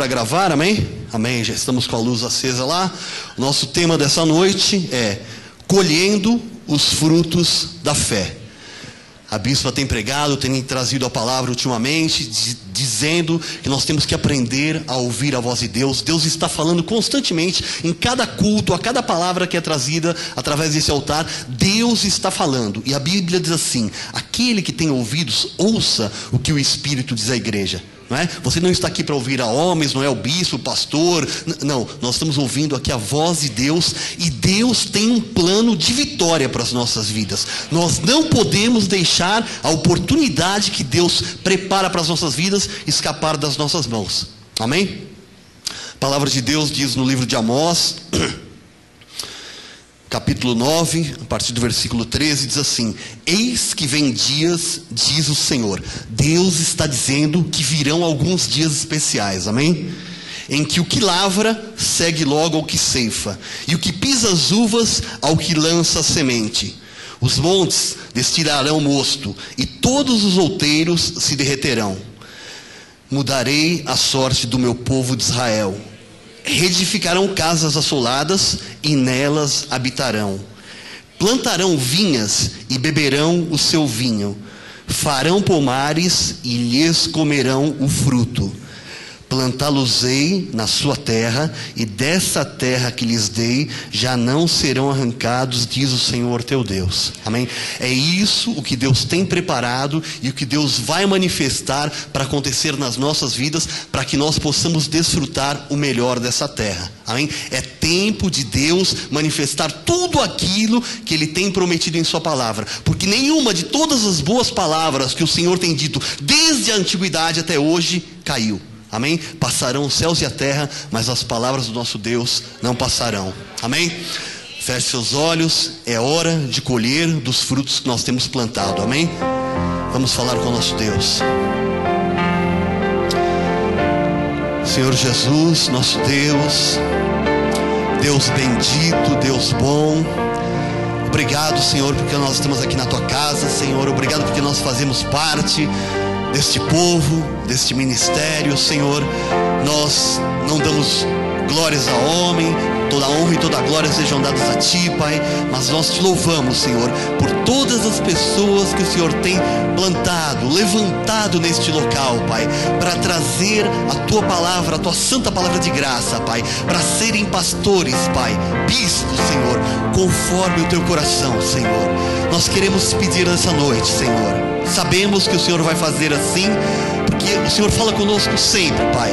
para gravar, amém? Amém, já estamos com a luz acesa lá. O nosso tema dessa noite é colhendo os frutos da fé. A bispa tem pregado, tem trazido a palavra ultimamente, dizendo que nós temos que aprender a ouvir a voz de Deus. Deus está falando constantemente, em cada culto, a cada palavra que é trazida através desse altar, Deus está falando. E a Bíblia diz assim: aquele que tem ouvidos, ouça o que o Espírito diz à igreja. Não é? Você não está aqui para ouvir a homens, não é o bispo, o pastor. Não, nós estamos ouvindo aqui a voz de Deus. E Deus tem um plano de vitória para as nossas vidas. Nós não podemos deixar a oportunidade que Deus prepara para as nossas vidas escapar das nossas mãos. Amém? A palavra de Deus diz no livro de Amós, capítulo 9, a partir do versículo 13, diz assim: eis que vem dias, diz o Senhor. Deus está dizendo que virão alguns dias especiais, amém? Em que o que lavra segue logo ao que ceifa, e o que pisa as uvas ao que lança a semente. Os montes destilarão mosto, e todos os outeiros se derreterão. Mudarei a sorte do meu povo de Israel. Reedificarão casas assoladas e nelas habitarão. Plantarão vinhas e beberão o seu vinho. Farão pomares e lhes comerão o fruto. Plantá-los-ei na sua terra, e dessa terra que lhes dei já não serão arrancados, diz o Senhor teu Deus. Amém? É isso o que Deus tem preparado e o que Deus vai manifestar para acontecer nas nossas vidas, para que nós possamos desfrutar o melhor dessa terra. Amém? É tempo de Deus manifestar tudo aquilo que Ele tem prometido em sua palavra, porque nenhuma de todas as boas palavras que o Senhor tem dito desde a antiguidade até hoje caiu. Amém? Passarão os céus e a terra, mas as palavras do nosso Deus não passarão. Amém? Feche seus olhos, é hora de colher dos frutos que nós temos plantado. Amém? Vamos falar com o nosso Deus. Senhor Jesus, nosso Deus, Deus bendito, Deus bom, obrigado, Senhor, porque nós estamos aqui na Tua casa, Senhor. Obrigado porque nós fazemos parte deste povo, deste ministério, Senhor. Nós não damos glórias a homem, toda a honra e toda a glória sejam dadas a Ti, Pai, mas nós Te louvamos, Senhor, por todas as pessoas que o Senhor tem plantado, levantado neste local, Pai, para trazer a Tua palavra, a Tua santa palavra de graça, Pai, para serem pastores, Pai, bispos, Senhor, conforme o Teu coração, Senhor. Nós queremos Te pedir nessa noite, Senhor. Sabemos que o Senhor vai fazer assim, porque o Senhor fala conosco sempre, Pai.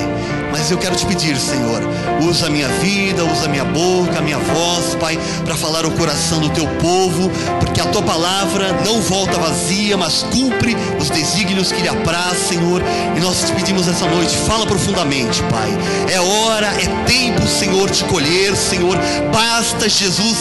Mas eu quero Te pedir, Senhor, usa a minha vida, usa a minha boca, a minha voz, Pai, para falar o coração do Teu povo, porque a Tua palavra não volta vazia, mas cumpre os desígnios que lhe apraz, Senhor. E nós Te pedimos essa noite, fala profundamente, Pai. É hora, é tempo, Senhor, de colher, Senhor. Basta, Jesus,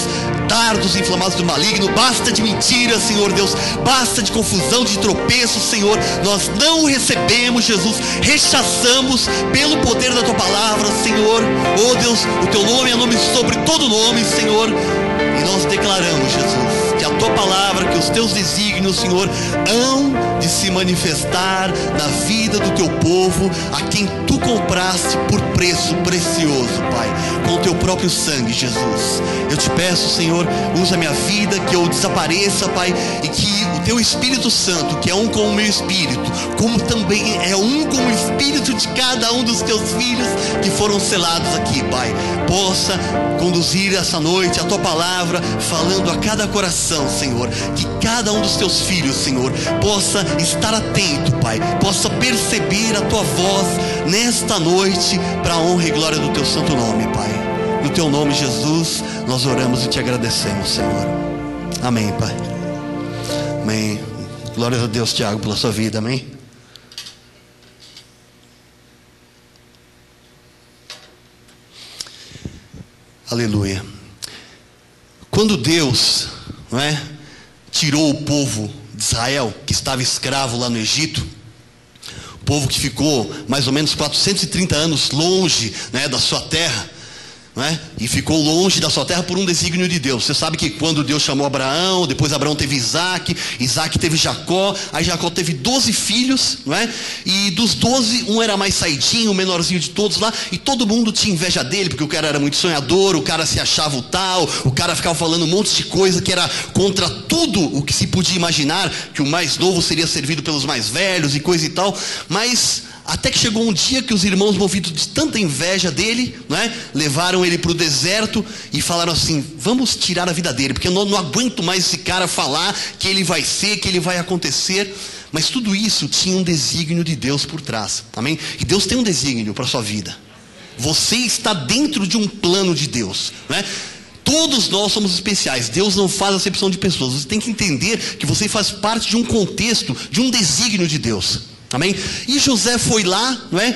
dardos inflamados do maligno, basta de mentiras, Senhor Deus, basta de confusão, de tropeços, Senhor. Nós não recebemos, Jesus, rechaçamos pelo poder da Tua palavra, Senhor. Oh Deus, o Teu nome é nome sobre todo nome, Senhor. E nós declaramos, Jesus, que a Tua palavra, que os Teus desígnios, Senhor, hão de se manifestar na vida do Teu povo, a quem Tu compraste por preço precioso, Pai, com o Teu próprio sangue, Jesus. Eu Te peço, Senhor, usa a minha vida, que eu desapareça, Pai, e que o Teu Espírito Santo, que é um com o meu espírito, como também é um com o espírito de cada um dos Teus filhos que foram selados aqui, Pai, possa conduzir essa noite a Tua palavra, falando a cada coração, Senhor, que cada um dos Teus filhos, Senhor, possa estar atento, Pai, possa perceber a Tua voz nesta noite, para a honra e glória do Teu santo nome, Pai. No Teu nome, Jesus, nós oramos e Te agradecemos, Senhor. Amém, Pai. Amém. Glórias a Deus, Tiago, pela sua vida, amém. Aleluia. Quando Deus, não é, tirou o povo de Israel, que estava escravo lá no Egito, povo que ficou mais ou menos 430 anos longe, né, da sua terra, não é? E ficou longe da sua terra por um desígnio de Deus. Você sabe que quando Deus chamou Abraão, depois Abraão teve Isaac, Isaac teve Jacó, aí Jacó teve 12 filhos, não é? E dos 12, um era mais saidinho, o menorzinho de todos lá, e todo mundo tinha inveja dele, porque o cara era muito sonhador, o cara se achava o tal, o cara ficava falando um monte de coisa que era contra tudo o que se podia imaginar, que o mais novo seria servido pelos mais velhos e coisa e tal, mas até que chegou um dia que os irmãos, movidos de tanta inveja dele, não é? Levaram ele para o deserto e falaram assim: vamos tirar a vida dele, porque eu não aguento mais esse cara falar que ele vai ser, que ele vai acontecer. Mas tudo isso tinha um desígnio de Deus por trás, amém? E Deus tem um desígnio para a sua vida. Você está dentro de um plano de Deus, não é? Todos nós somos especiais. Deus não faz acepção de pessoas. Você tem que entender que você faz parte de um contexto, de um desígnio de Deus. Amém? E José foi lá, não é?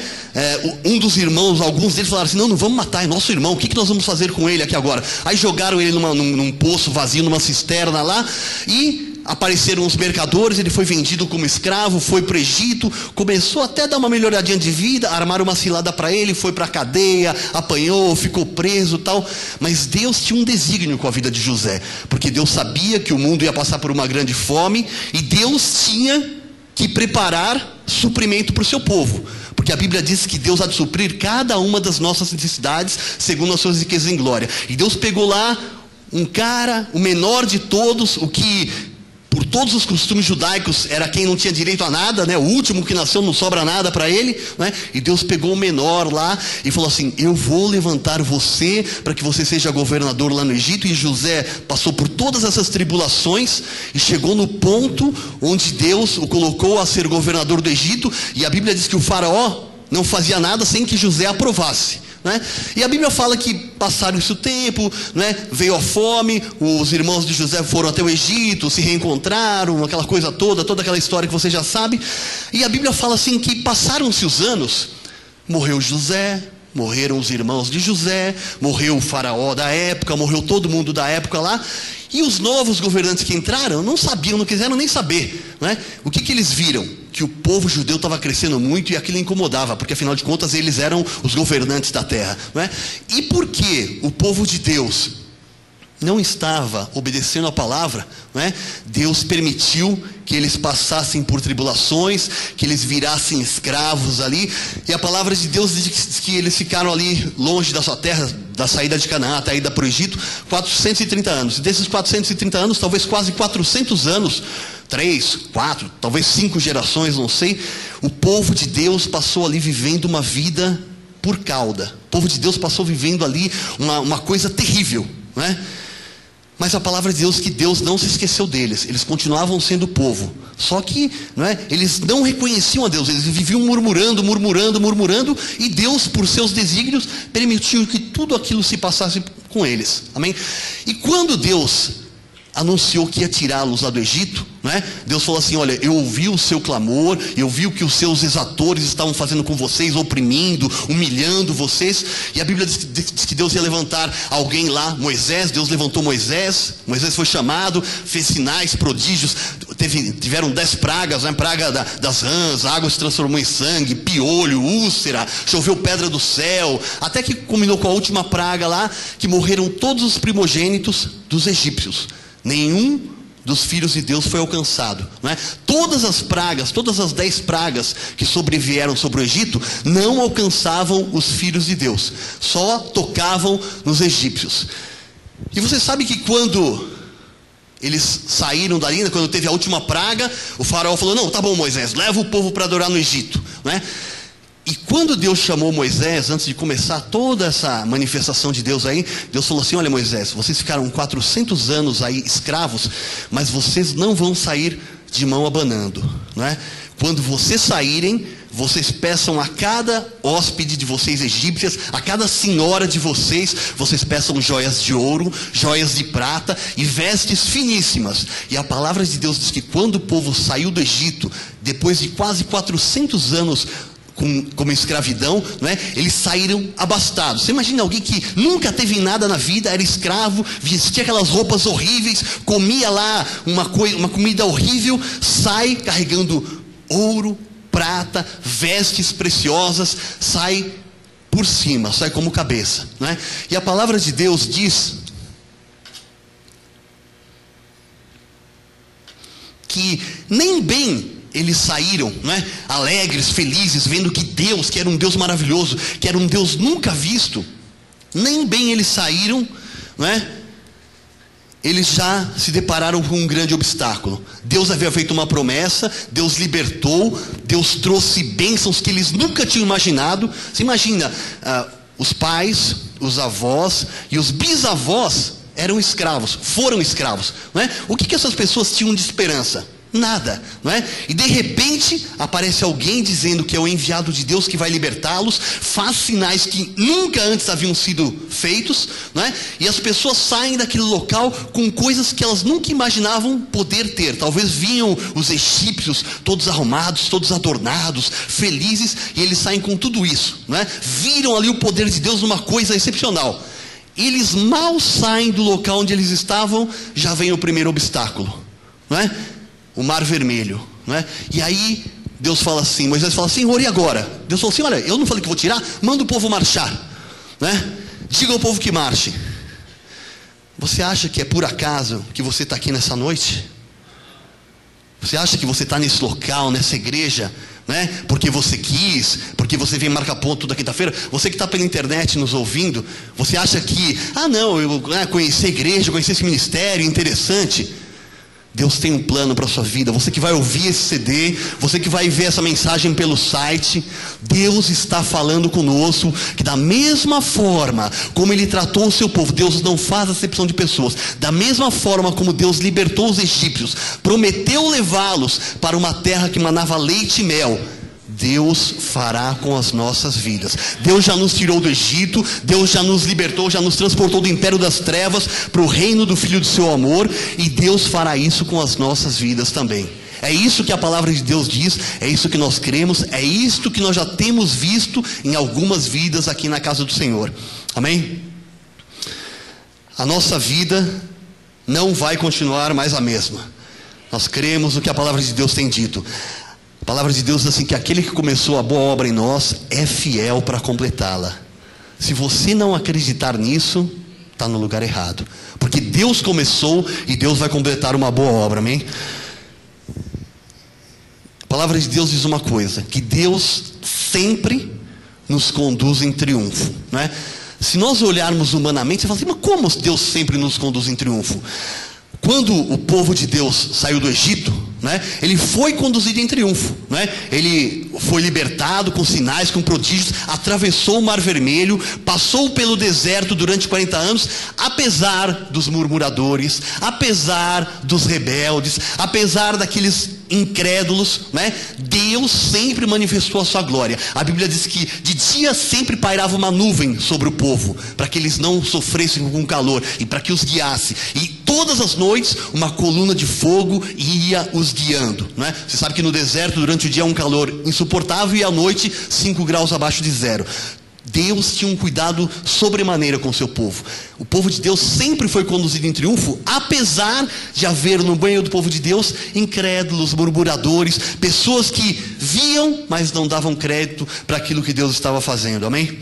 Um dos irmãos, alguns deles falaram assim: não vamos matar, é nosso irmão, o que nós vamos fazer com ele aqui agora? Aí jogaram ele num poço vazio, numa cisterna lá, e apareceram os mercadores. Ele foi vendido como escravo, foi para o Egito, começou até a dar uma melhoradinha de vida, armaram uma cilada para ele, foi para a cadeia, apanhou, ficou preso e tal. Mas Deus tinha um desígnio com a vida de José, porque Deus sabia que o mundo ia passar por uma grande fome, e Deus tinha que preparar suprimento para o seu povo, porque a Bíblia diz que Deus há de suprir cada uma das nossas necessidades segundo as suas riquezas em glória. E Deus pegou lá um cara, o menor de todos, o que por todos os costumes judaicos era quem não tinha direito a nada, né? O último que nasceu, não sobra nada para ele, né? E Deus pegou o menor lá e falou assim: eu vou levantar você para que você seja governador lá no Egito. E José passou por todas essas tribulações e chegou no ponto onde Deus o colocou a ser governador do Egito. E a Bíblia diz que o faraó não fazia nada sem que José aprovasse, né? E a Bíblia fala que passaram-se o tempo, né? Veio a fome, os irmãos de José foram até o Egito, se reencontraram, aquela coisa toda aquela história que você já sabe. E a Bíblia fala assim que passaram-se os anos, morreu José, morreram os irmãos de José, morreu o faraó da época, morreu todo mundo da época lá. E os novos governantes que entraram não sabiam, não quiseram nem saber, né? O que eles viram? Que o povo judeu estava crescendo muito e aquilo incomodava, porque afinal de contas eles eram os governantes da terra, não é? E por que o povo de Deus não estava obedecendo a palavra, não é? Deus permitiu que eles passassem por tribulações, que eles virassem escravos ali. E a palavra de Deus diz que eles ficaram ali longe da sua terra, da saída de Canaã até a ida para o Egito, 430 anos. E desses 430 anos, talvez quase 400 anos, 3, 4, talvez 5 gerações, não sei, o povo de Deus passou ali vivendo uma vida por cauda. O povo de Deus passou vivendo ali uma coisa terrível, não é? Mas a palavra de Deus que Deus não se esqueceu deles. Eles continuavam sendo povo. Só que, não é? Eles não reconheciam a Deus. Eles viviam murmurando. E Deus, por seus desígnios, permitiu que tudo aquilo se passasse com eles. Amém? E quando Deus anunciou que ia tirá-los lá do Egito, né? Deus falou assim: olha, eu ouvi o seu clamor, eu vi o que os seus exatores estavam fazendo com vocês, oprimindo, humilhando vocês. E a Bíblia diz que Deus ia levantar alguém lá, Moisés. Deus levantou Moisés foi chamado, fez sinais, prodígios, tiveram 10 pragas, né? Praga das rãs, a água se transformou em sangue, piolho, úlcera, choveu pedra do céu, até que culminou com a última praga lá, que morreram todos os primogênitos dos egípcios. Nenhum dos filhos de Deus foi alcançado, não é? Todas as pragas, todas as 10 pragas que sobrevieram sobre o Egito não alcançavam os filhos de Deus, só tocavam nos egípcios. E você sabe que quando eles saíram dali, quando teve a última praga, o faraó falou: não, tá bom, Moisés, leva o povo para adorar no Egito, não é? E quando Deus chamou Moisés, antes de começar toda essa manifestação de Deus aí, Deus falou assim: olha, Moisés, vocês ficaram 400 anos aí escravos, mas vocês não vão sair de mão abanando, não é? Quando vocês saírem, vocês peçam a cada hóspede de vocês egípcias, a cada senhora de vocês, vocês peçam joias de ouro, joias de prata e vestes finíssimas. E a palavra de Deus diz que quando o povo saiu do Egito, depois de quase 400 anos como escravidão, não é? Eles saíram abastados. Você imagina alguém que nunca teve nada na vida, era escravo, vestia aquelas roupas horríveis, comia lá uma comida horrível, sai carregando ouro, prata, vestes preciosas, sai por cima, sai como cabeça, né? E a palavra de Deus diz que nem bem eles saíram, né, alegres, felizes, vendo que Deus, que era um Deus maravilhoso, que era um Deus nunca visto, nem bem eles saíram, né, eles já se depararam com um grande obstáculo. Deus havia feito uma promessa, Deus libertou, Deus trouxe bênçãos que eles nunca tinham imaginado. Você imagina, os pais, os avós e os bisavós eram escravos, foram escravos, não é? O que essas pessoas tinham de esperança? Nada, não é? E de repente aparece alguém dizendo que é o enviado de Deus que vai libertá-los, faz sinais que nunca antes haviam sido feitos, não é? E as pessoas saem daquele local com coisas que elas nunca imaginavam poder ter. Talvez viam os egípcios todos arrumados, todos adornados, felizes, e eles saem com tudo isso, não é? Viram ali o poder de Deus numa coisa excepcional. Eles mal saem do local onde eles estavam, já vem o primeiro obstáculo, não é? O Mar Vermelho, não é? E aí Deus fala assim, Moisés fala, Senhor, e agora? Deus falou assim, olha, eu não falei que vou tirar, manda o povo marchar, né? Diga ao povo que marche. Você acha que é por acaso que você está aqui nessa noite? Você acha que você está nesse local, nessa igreja, né? Porque você quis, porque você vem marcar ponto toda quinta-feira? Você que está pela internet nos ouvindo, você acha que, não, eu conheci a igreja, conheci esse ministério, interessante. Deus tem um plano para a sua vida. Você que vai ouvir esse CD, você que vai ver essa mensagem pelo site, Deus está falando conosco que da mesma forma como Ele tratou o seu povo, Deus não faz acepção de pessoas, da mesma forma como Deus libertou os egípcios, prometeu levá-los para uma terra que manava leite e mel, Deus fará com as nossas vidas. Deus já nos tirou do Egito, Deus já nos libertou, já nos transportou do império das trevas para o reino do Filho do seu amor, e Deus fará isso com as nossas vidas também. É isso que a palavra de Deus diz, é isso que nós cremos, é isto que nós já temos visto em algumas vidas aqui na casa do Senhor. Amém? A nossa vida não vai continuar mais a mesma. Nós cremos no que a palavra de Deus tem dito. A palavra de Deus diz assim, que aquele que começou a boa obra em nós é fiel para completá-la. Se você não acreditar nisso, está no lugar errado, porque Deus começou e Deus vai completar uma boa obra, amém? A palavra de Deus diz uma coisa, que Deus sempre nos conduz em triunfo, não é? Se nós olharmos humanamente, você fala assim, mas como Deus sempre nos conduz em triunfo? Quando o povo de Deus saiu do Egito, né, ele foi conduzido em triunfo, né? Ele foi libertado com sinais, com prodígios, atravessou o Mar Vermelho, passou pelo deserto durante 40 anos, apesar dos murmuradores, apesar dos rebeldes, apesar daqueles incrédulos, né? Deus sempre manifestou a sua glória. A Bíblia diz que de dia sempre pairava uma nuvem sobre o povo, para que eles não sofressem com calor, e para que os guiasse, e todas as noites uma coluna de fogo ia os guiando, né? Você sabe que no deserto durante o dia é um calor insuportável, e à noite 5 graus abaixo de zero. Deus tinha um cuidado sobremaneira com o seu povo. O povo de Deus sempre foi conduzido em triunfo, apesar de haver no meio do povo de Deus incrédulos, murmuradores, pessoas que viam, mas não davam crédito para aquilo que Deus estava fazendo, amém?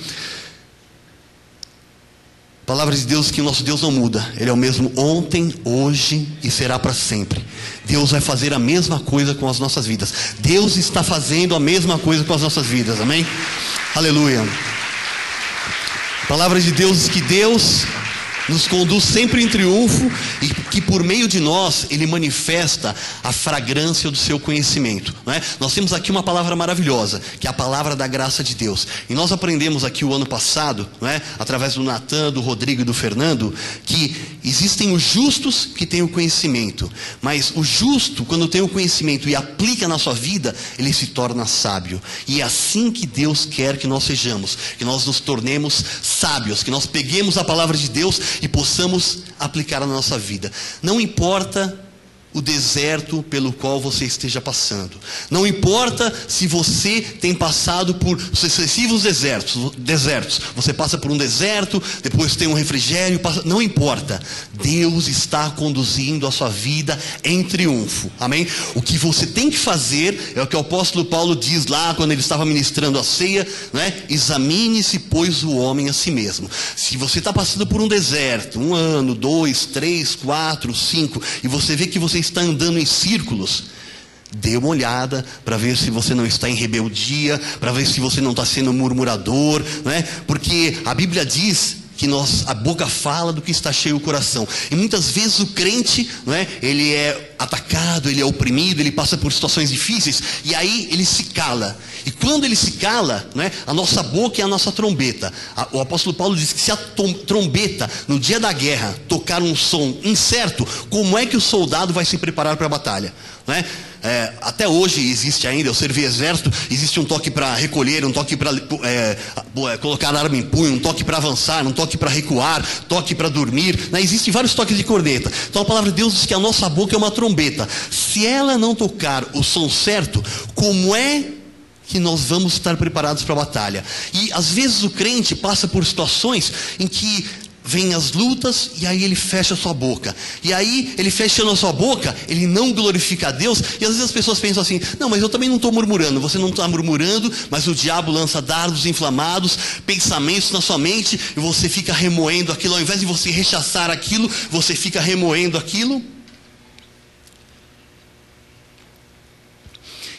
A palavra de Deus, que o nosso Deus não muda, Ele é o mesmo ontem, hoje e será para sempre. Deus vai fazer a mesma coisa com as nossas vidas. Deus está fazendo a mesma coisa com as nossas vidas, amém? Aleluia. A palavra de Deus diz que Deus nos conduz sempre em triunfo, e que por meio de nós Ele manifesta a fragrância do seu conhecimento, não é? Nós temos aqui uma palavra maravilhosa, que é a palavra da graça de Deus, e nós aprendemos aqui o ano passado, não é? Através do Natan, do Rodrigo e do Fernando, que existem os justos que têm o conhecimento, mas o justo, quando tem o conhecimento e aplica na sua vida, ele se torna sábio. E é assim que Deus quer que nós sejamos, que nós nos tornemos sábios, que nós peguemos a palavra de Deus e possamos aplicar na nossa vida. Não importa o deserto pelo qual você esteja passando. Não importa se você tem passado por sucessivos desertos. Você passa por um deserto, depois tem um refrigério, não importa. Deus está conduzindo a sua vida em triunfo. Amém? O que você tem que fazer é o que o apóstolo Paulo diz lá quando ele estava ministrando a ceia, né? Examine-se, pois, o homem a si mesmo. Se você está passando por um deserto, 1 ano, 2, 3, 4, 5, e você vê que você está andando em círculos, dê uma olhada para ver se você não está em rebeldia, para ver se você não está sendo murmurador, né? Porque a Bíblia diz que a boca fala do que está cheio o coração. E muitas vezes o crente, não é? Ele é atacado, ele é oprimido, ele passa por situações difíceis, e aí ele se cala. E quando ele se cala, não é? A nossa boca é a nossa trombeta. O apóstolo Paulo diz que se a trombeta no dia da guerra tocar um som incerto, como é que o soldado vai se preparar para a batalha? Não é? Até hoje existe ainda, eu servi exército, existe um toque para recolher, um toque para colocar a arma em punho, um toque para avançar, um toque para recuar, toque para dormir, né? Existem vários toques de corneta. Então a palavra de Deus diz que a nossa boca é uma trombeta. Se ela não tocar o som certo, como é que nós vamos estar preparados para a batalha? E às vezes o crente passa por situações em que vem as lutas, e aí ele fecha a sua boca. E aí, ele fechando a sua boca, ele não glorifica a Deus. E às vezes as pessoas pensam assim: não, mas eu também não estou murmurando. Você não está murmurando, mas o diabo lança dardos inflamados, pensamentos na sua mente, e você fica remoendo aquilo. Ao invés de você rechaçar aquilo, você fica remoendo aquilo.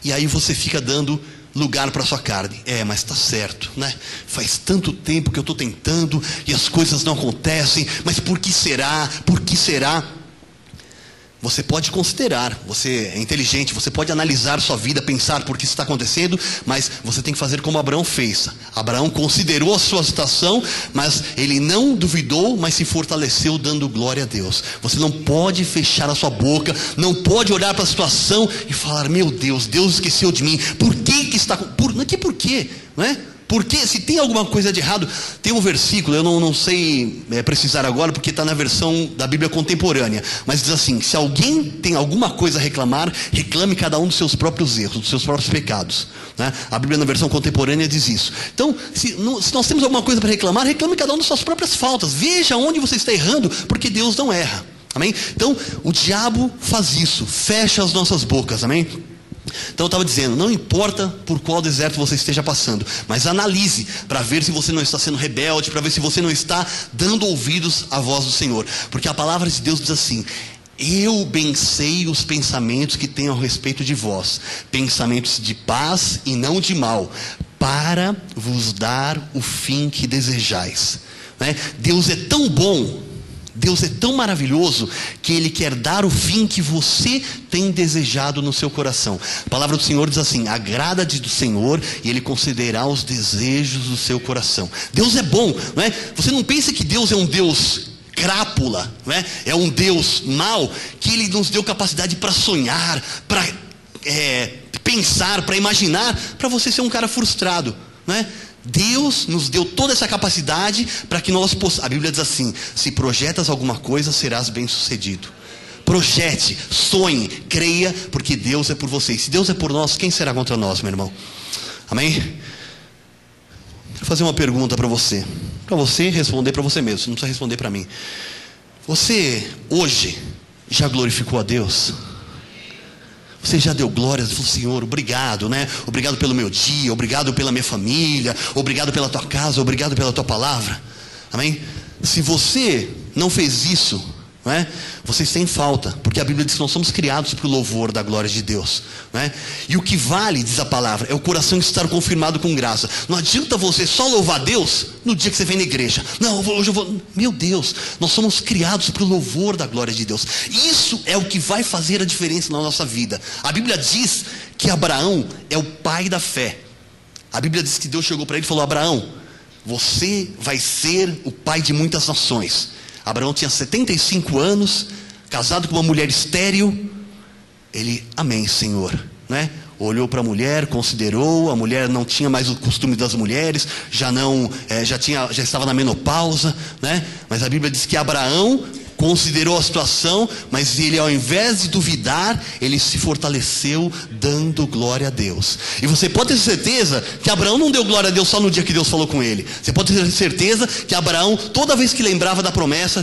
E aí você fica dando lugar para sua carne. Mas está certo, né? Faz tanto tempo que eu estou tentando e as coisas não acontecem, mas por que será? Por que será? Você pode considerar, você é inteligente, você pode analisar sua vida, pensar por que isso está acontecendo, mas você tem que fazer como Abraão fez. Abraão considerou a sua situação, mas ele não duvidou, mas se fortaleceu dando glória a Deus. Você não pode fechar a sua boca, não pode olhar para a situação e falar: meu Deus, Deus esqueceu de mim. Por que está... Por quê? Não é? Porque se tem alguma coisa de errado, tem um versículo, eu não sei precisar agora, porque está na versão da Bíblia contemporânea, mas diz assim: se alguém tem alguma coisa a reclamar, reclame cada um dos seus próprios erros, dos seus próprios pecados, né? A Bíblia na versão contemporânea diz isso. Então, se nós temos alguma coisa para reclamar, reclame cada um das suas próprias faltas, veja onde você está errando, porque Deus não erra, amém? Então, o diabo faz isso, fecha as nossas bocas, amém? Então eu estava dizendo, não importa por qual deserto você esteja passando, mas analise para ver se você não está sendo rebelde, para ver se você não está dando ouvidos à voz do Senhor. Porque a palavra de Deus diz assim: eu bem sei os pensamentos que tenho a respeito de vós, pensamentos de paz e não de mal, para vos dar o fim que desejais, né? Deus é tão bom, Deus é tão maravilhoso, que Ele quer dar o fim que você tem desejado no seu coração. A palavra do Senhor diz assim: agrada-te do Senhor e Ele concederá os desejos do seu coração. Deus é bom, não é? Você não pensa que Deus é um Deus crápula, não é? É um Deus mau, que Ele nos deu capacidade para sonhar, para pensar, para imaginar, para você ser um cara frustrado, não é? Deus nos deu toda essa capacidade para que nós possamos. A Bíblia diz assim: se projetas alguma coisa, serás bem sucedido. Projete, sonhe, creia, porque Deus é por você. E se Deus é por nós, quem será contra nós, meu irmão? Amém? Quero fazer uma pergunta para você responder para você mesmo, não precisa responder para mim. Você hoje já glorificou a Deus? Você já deu glórias, falou: Senhor, obrigado, né? Obrigado pelo meu dia, obrigado pela minha família, obrigado pela tua casa, obrigado pela tua palavra. Amém? Se você não fez isso, não é? Você está em falta, porque a Bíblia diz que nós somos criados para o louvor da glória de Deus, não é? E o que vale, diz a palavra, é o coração estar confirmado com graça. Não adianta você só louvar Deus no dia que você vem na igreja. Não, hoje eu vou... Meu Deus, nós somos criados para o louvor da glória de Deus. Isso é o que vai fazer a diferença na nossa vida. A Bíblia diz que Abraão é o pai da fé. A Bíblia diz que Deus chegou para ele e falou: Abraão, você vai ser o pai de muitas nações. Abraão tinha 75 anos, casado com uma mulher estéril. Ele: amém, Senhor, né? Olhou para a mulher, considerou. A mulher não tinha mais o costume das mulheres, já estava na menopausa, né? Mas a Bíblia diz que Abraão considerou a situação, mas ele, ao invés de duvidar, ele se fortaleceu dando glória a Deus. E você pode ter certeza que Abraão não deu glória a Deus só no dia que Deus falou com ele. Você pode ter certeza que Abraão, toda vez que lembrava da promessa,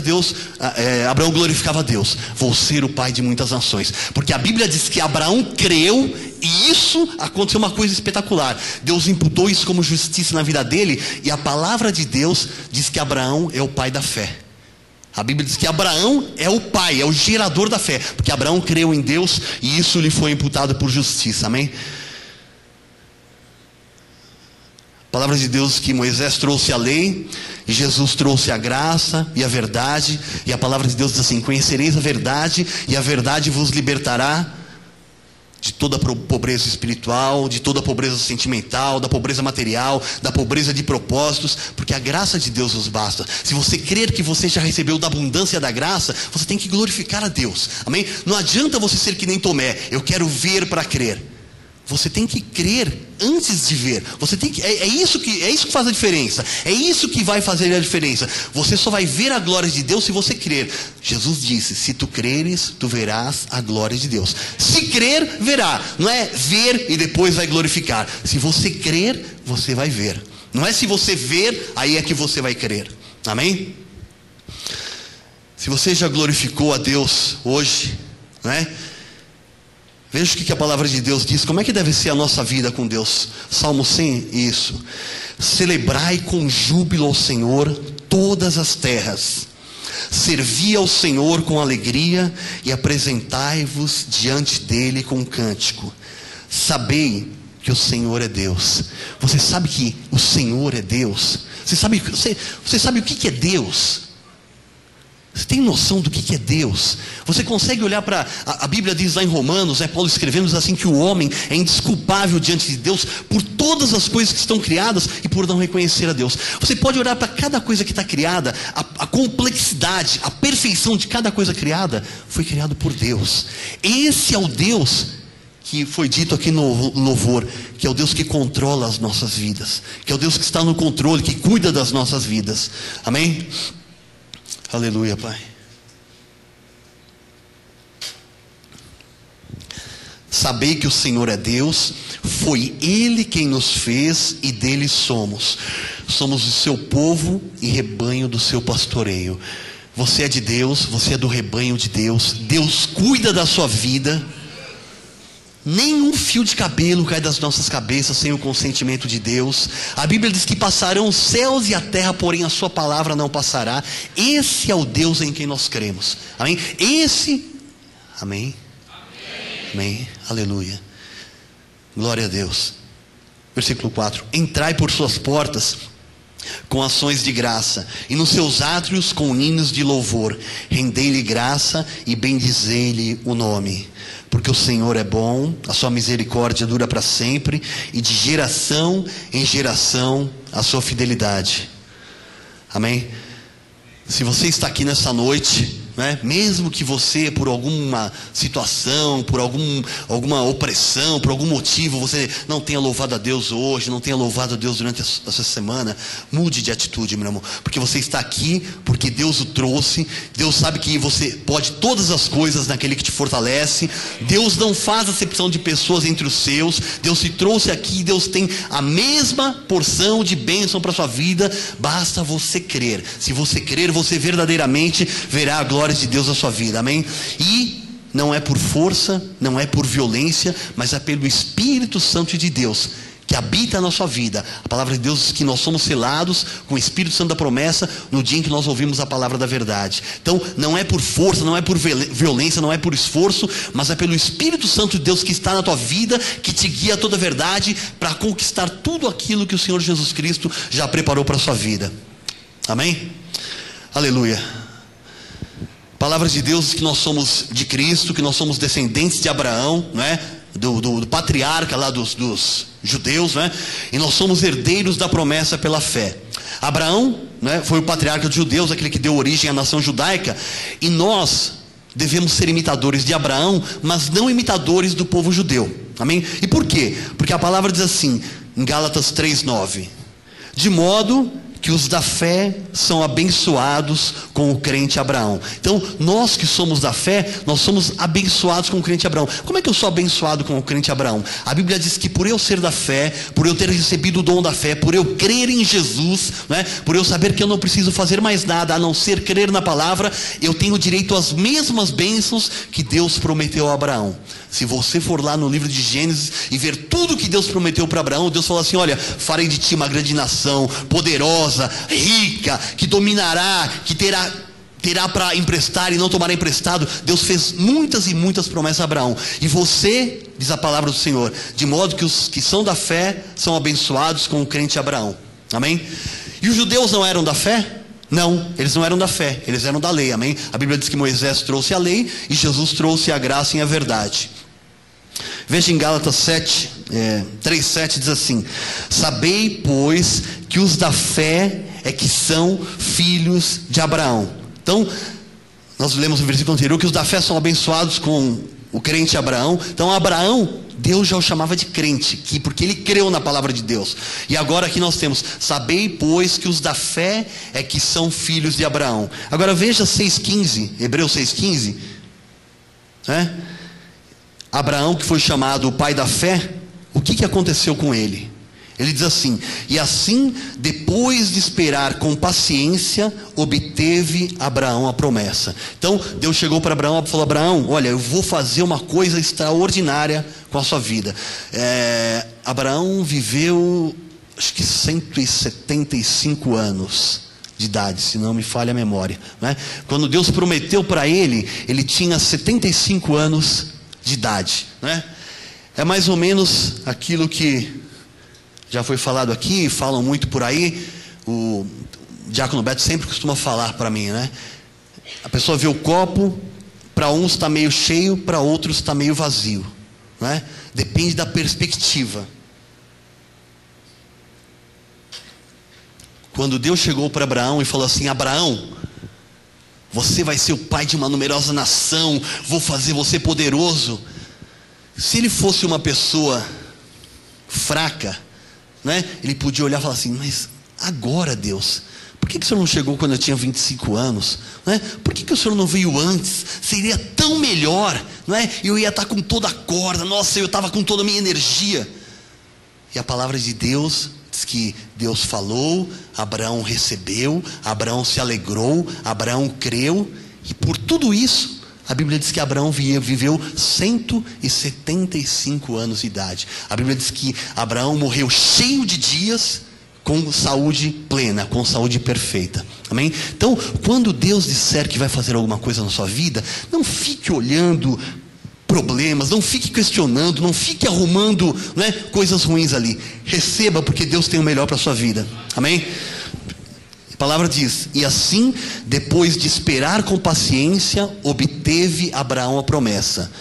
Abraão glorificava a Deus. Vou ser o pai de muitas nações. Porque a Bíblia diz que Abraão creu, e isso aconteceu uma coisa espetacular. Deus imputou isso como justiça na vida dele, e a palavra de Deus diz que Abraão é o pai da fé. A Bíblia diz que Abraão é o pai, é o gerador da fé, porque Abraão creu em Deus e isso lhe foi imputado por justiça, amém? A palavra de Deus diz que Moisés trouxe a lei, e Jesus trouxe a graça e a verdade, e a palavra de Deus diz assim: conhecereis a verdade, e a verdade vos libertará de toda a pobreza espiritual, de toda a pobreza sentimental, da pobreza material, da pobreza de propósitos, porque a graça de Deus vos basta. Se você crer que você já recebeu da abundância da graça, você tem que glorificar a Deus, amém? Não adianta você ser que nem Tomé, eu quero ver para crer. Você tem que crer antes de ver. Você tem que, é isso que faz a diferença. É isso que vai fazer a diferença. Você só vai ver a glória de Deus se você crer. Jesus disse: se tu creres, tu verás a glória de Deus. Se crer, verá. Não é ver e depois vai glorificar. Se você crer, você vai ver. Não é se você ver, aí é que você vai crer. Amém? Se você já glorificou a Deus hoje, não é? Veja o que a palavra de Deus diz. Como é que deve ser a nossa vida com Deus? Salmo 100, isso. Celebrai com júbilo ao Senhor todas as terras. Servi ao Senhor com alegria e apresentai-vos diante dele com cântico. Sabei que o Senhor é Deus. Você sabe que o Senhor é Deus? Você sabe o que é Deus? Você tem noção do que é Deus? Você consegue olhar para... A Bíblia diz lá em Romanos, Paulo escrevendo, diz assim que o homem é indesculpável diante de Deus por todas as coisas que estão criadas e por não reconhecer a Deus. Você pode olhar para cada coisa que está criada, a complexidade, a perfeição de cada coisa criada, foi criado por Deus. Esse é o Deus que foi dito aqui no louvor, que é o Deus que controla as nossas vidas, que é o Deus que está no controle, que cuida das nossas vidas. Amém? Aleluia, Pai. Sabei que o Senhor é Deus, foi Ele quem nos fez e dele somos. Somos o seu povo e rebanho do seu pastoreio. Você é de Deus, você é do rebanho de Deus. Deus cuida da sua vida. Nenhum fio de cabelo cai das nossas cabeças sem o consentimento de Deus. A Bíblia diz que passarão os céus e a terra, porém a sua palavra não passará. Esse é o Deus em quem nós cremos. Amém? Amém? Amém? Aleluia. Glória a Deus. Versículo 4. Entrai por suas portas com ações de graça, e nos seus átrios com hinos de louvor. Rendei-lhe graça e bendizei-lhe o nome. Porque o Senhor é bom, a sua misericórdia dura para sempre, e de geração em geração a sua fidelidade. Amém? Se você está aqui nessa noite, mesmo que você, por alguma situação, por alguma opressão, por algum motivo, você não tenha louvado a Deus hoje, não tenha louvado a Deus durante essa semana, mude de atitude, meu irmão, porque você está aqui, porque Deus o trouxe. Deus sabe que você pode todas as coisas naquele que te fortalece. Deus não faz acepção de pessoas entre os seus. Deus te trouxe aqui, Deus tem a mesma porção de bênção para a sua vida, basta você crer. Se você crer, você verdadeiramente verá a glória de Deus na sua vida, amém? E não é por força, não é por violência, mas é pelo Espírito Santo de Deus que habita na sua vida. A palavra de Deus diz que nós somos selados com o Espírito Santo da promessa no dia em que nós ouvimos a palavra da verdade. Então não é por força, não é por violência, não é por esforço, mas é pelo Espírito Santo de Deus que está na tua vida, que te guia a toda a verdade para conquistar tudo aquilo que o Senhor Jesus Cristo já preparou para a sua vida. Amém? Aleluia. A palavra de Deus diz que nós somos de Cristo, que nós somos descendentes de Abraão, não é? do patriarca lá dos judeus, né? E nós somos herdeiros da promessa pela fé. Abraão, né, foi o patriarca dos judeus, aquele que deu origem à nação judaica, e nós devemos ser imitadores de Abraão, mas não imitadores do povo judeu. Amém? E por quê? Porque a palavra diz assim, em Gálatas 3:9: de modo que que os da fé são abençoados com o crente Abraão. Então, nós que somos da fé, nós somos abençoados com o crente Abraão. Como é que eu sou abençoado com o crente Abraão? A Bíblia diz que por eu ser da fé, por eu ter recebido o dom da fé, por eu crer em Jesus, né, por eu saber que eu não preciso fazer mais nada a não ser crer na palavra, eu tenho direito às mesmas bênçãos que Deus prometeu a Abraão. Se você for lá no livro de Gênesis e ver tudo que Deus prometeu para Abraão, Deus falou assim: olha, farei de ti uma grande nação, poderosa, rica, que dominará, que terá para emprestar e não tomará emprestado. Deus fez muitas e muitas promessas a Abraão. E você, diz a palavra do Senhor, de modo que os que são da fé são abençoados com o crente Abraão. Amém? E os judeus não eram da fé? Não, eles não eram da fé, eles eram da lei. Amém? A Bíblia diz que Moisés trouxe a lei e Jesus trouxe a graça e a verdade. Veja em Gálatas 3:7 diz assim: sabei, pois, que os da fé é que são filhos de Abraão. Então, nós lemos no versículo anterior que os da fé são abençoados com o crente Abraão. Então, Abraão, Deus já o chamava de crente, porque ele creu na palavra de Deus. E agora aqui nós temos: sabei, pois, que os da fé é que são filhos de Abraão. Agora veja 6:15, Hebreus 6:15, né? Abraão, que foi chamado o pai da fé, o que aconteceu com ele? Ele diz assim: e assim, depois de esperar com paciência, obteve Abraão a promessa. Então Deus chegou para Abraão e falou: Abraão, olha, eu vou fazer uma coisa extraordinária com a sua vida. Abraão viveu, acho que 175 anos de idade, se não me falha a memória, né? Quando Deus prometeu para ele, ele tinha 75 anos de idade, né? É mais ou menos aquilo que já foi falado aqui, falam muito por aí. O diácono Beto sempre costuma falar para mim, né? A pessoa vê o copo, para uns está meio cheio, para outros está meio vazio, né? Depende da perspectiva. Quando Deus chegou para Abraão e falou assim: Abraão, você vai ser o pai de uma numerosa nação, vou fazer você poderoso. Se ele fosse uma pessoa fraca, né, ele podia olhar e falar assim: mas agora, Deus, por que o Senhor não chegou quando eu tinha 25 anos? Né? Por que o Senhor não veio antes? Seria tão melhor, né? Eu ia estar com toda a corda, nossa, eu estava com toda a minha energia. E a palavra de Deus diz que Deus falou, Abraão recebeu, Abraão se alegrou, Abraão creu, e por tudo isso a Bíblia diz que Abraão viveu 175 anos de idade. A Bíblia diz que Abraão morreu cheio de dias, com saúde plena, com saúde perfeita. Amém? Então, quando Deus disser que vai fazer alguma coisa na sua vida, não fique olhando problemas, não fique questionando, não fique arrumando, né, coisas ruins ali. Receba, porque Deus tem o melhor para a sua vida. Amém? A palavra diz: e assim, depois de esperar com paciência, obteve Abraão a promessa.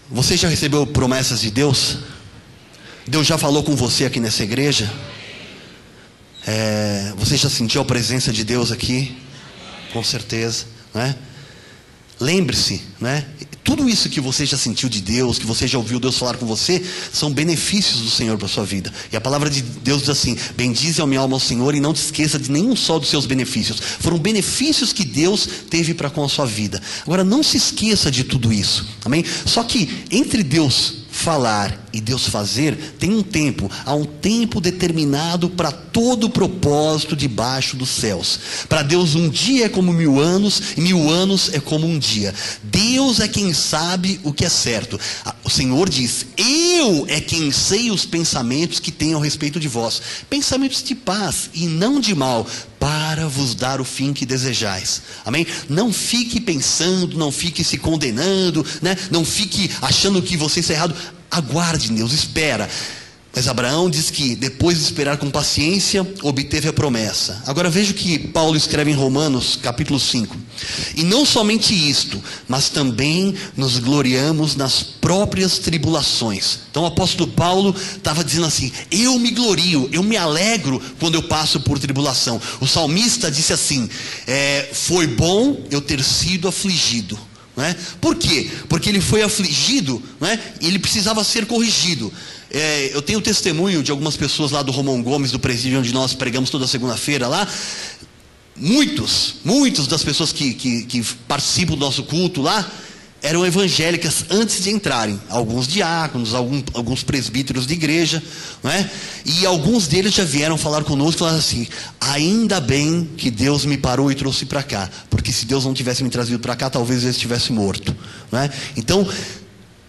Você já recebeu promessas de Deus? Deus já falou com você aqui nessa igreja? Você já sentiu a presença de Deus aqui? Com certeza, né? Lembre-se, né? Tudo isso que você já sentiu de Deus, que você já ouviu Deus falar com você, são benefícios do Senhor para a sua vida. E a palavra de Deus diz assim: bendize a minha alma ao Senhor e não te esqueça de nenhum só dos seus benefícios. Foram benefícios que Deus teve para com a sua vida. Agora, não se esqueça de tudo isso, amém? Só que entre Deus falar e Deus fazer, tem um tempo. Há um tempo determinado para todo o propósito debaixo dos céus. Para Deus, um dia é como 1000 anos, e 1000 anos é como um dia. Deus é quem sabe o que é certo. O Senhor diz: eu é quem sei os pensamentos que tenho a respeito de vós, pensamentos de paz e não de mal, para vos dar o fim que desejais. Amém? Não fique pensando, não fique se condenando, né? Não fique achando que você está errado. Aguarde, Deus, espera. Mas Abraão diz que depois de esperar com paciência, obteve a promessa. Agora veja o que Paulo escreve em Romanos capítulo 5. E não somente isto, mas também nos gloriamos nas próprias tribulações. Então o apóstolo Paulo estava dizendo assim: eu me glorio, eu me alegro quando eu passo por tribulação. O salmista disse assim: foi bom eu ter sido afligido, não é? Por quê? Porque ele foi afligido, não é? E ele precisava ser corrigido. Eu tenho testemunho de algumas pessoas lá do Romão Gomes, do presídio onde nós pregamos toda segunda-feira lá. Muitos das pessoas que participam do nosso culto lá eram evangélicas antes de entrarem. Alguns diáconos, alguns presbíteros de igreja, não é? E alguns deles já vieram falar conosco e falaram assim: ainda bem que Deus me parou e trouxe para cá, porque se Deus não tivesse me trazido para cá, talvez eu estivesse morto, não é? Então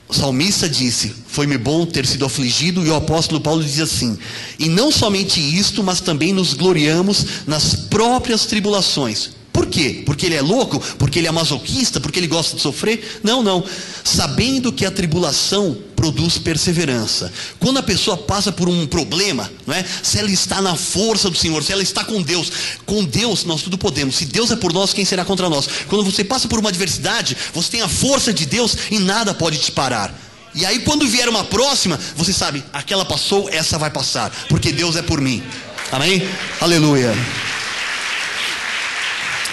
o salmista disse: foi-me bom ter sido afligido. E o apóstolo Paulo diz assim: e não somente isto, mas também nos gloriamos nas próprias tribulações. Por quê? Porque ele é louco? Porque ele é masoquista? Porque ele gosta de sofrer? Não. Sabendo que a tribulação produz perseverança. Quando a pessoa passa por um problema, não é? Se ela está na força do Senhor, se ela está com Deus nós tudo podemos. Se Deus é por nós, quem será contra nós? Quando você passa por uma adversidade, você tem a força de Deus e nada pode te parar. E aí quando vier uma próxima, você sabe, aquela passou, essa vai passar, porque Deus é por mim. Amém? Aleluia.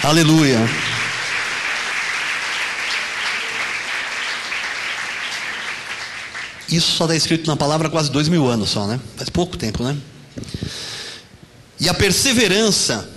Aleluia. Isso só está escrito na palavra há quase 2000 anos só, né? Faz pouco tempo, né? E a perseverança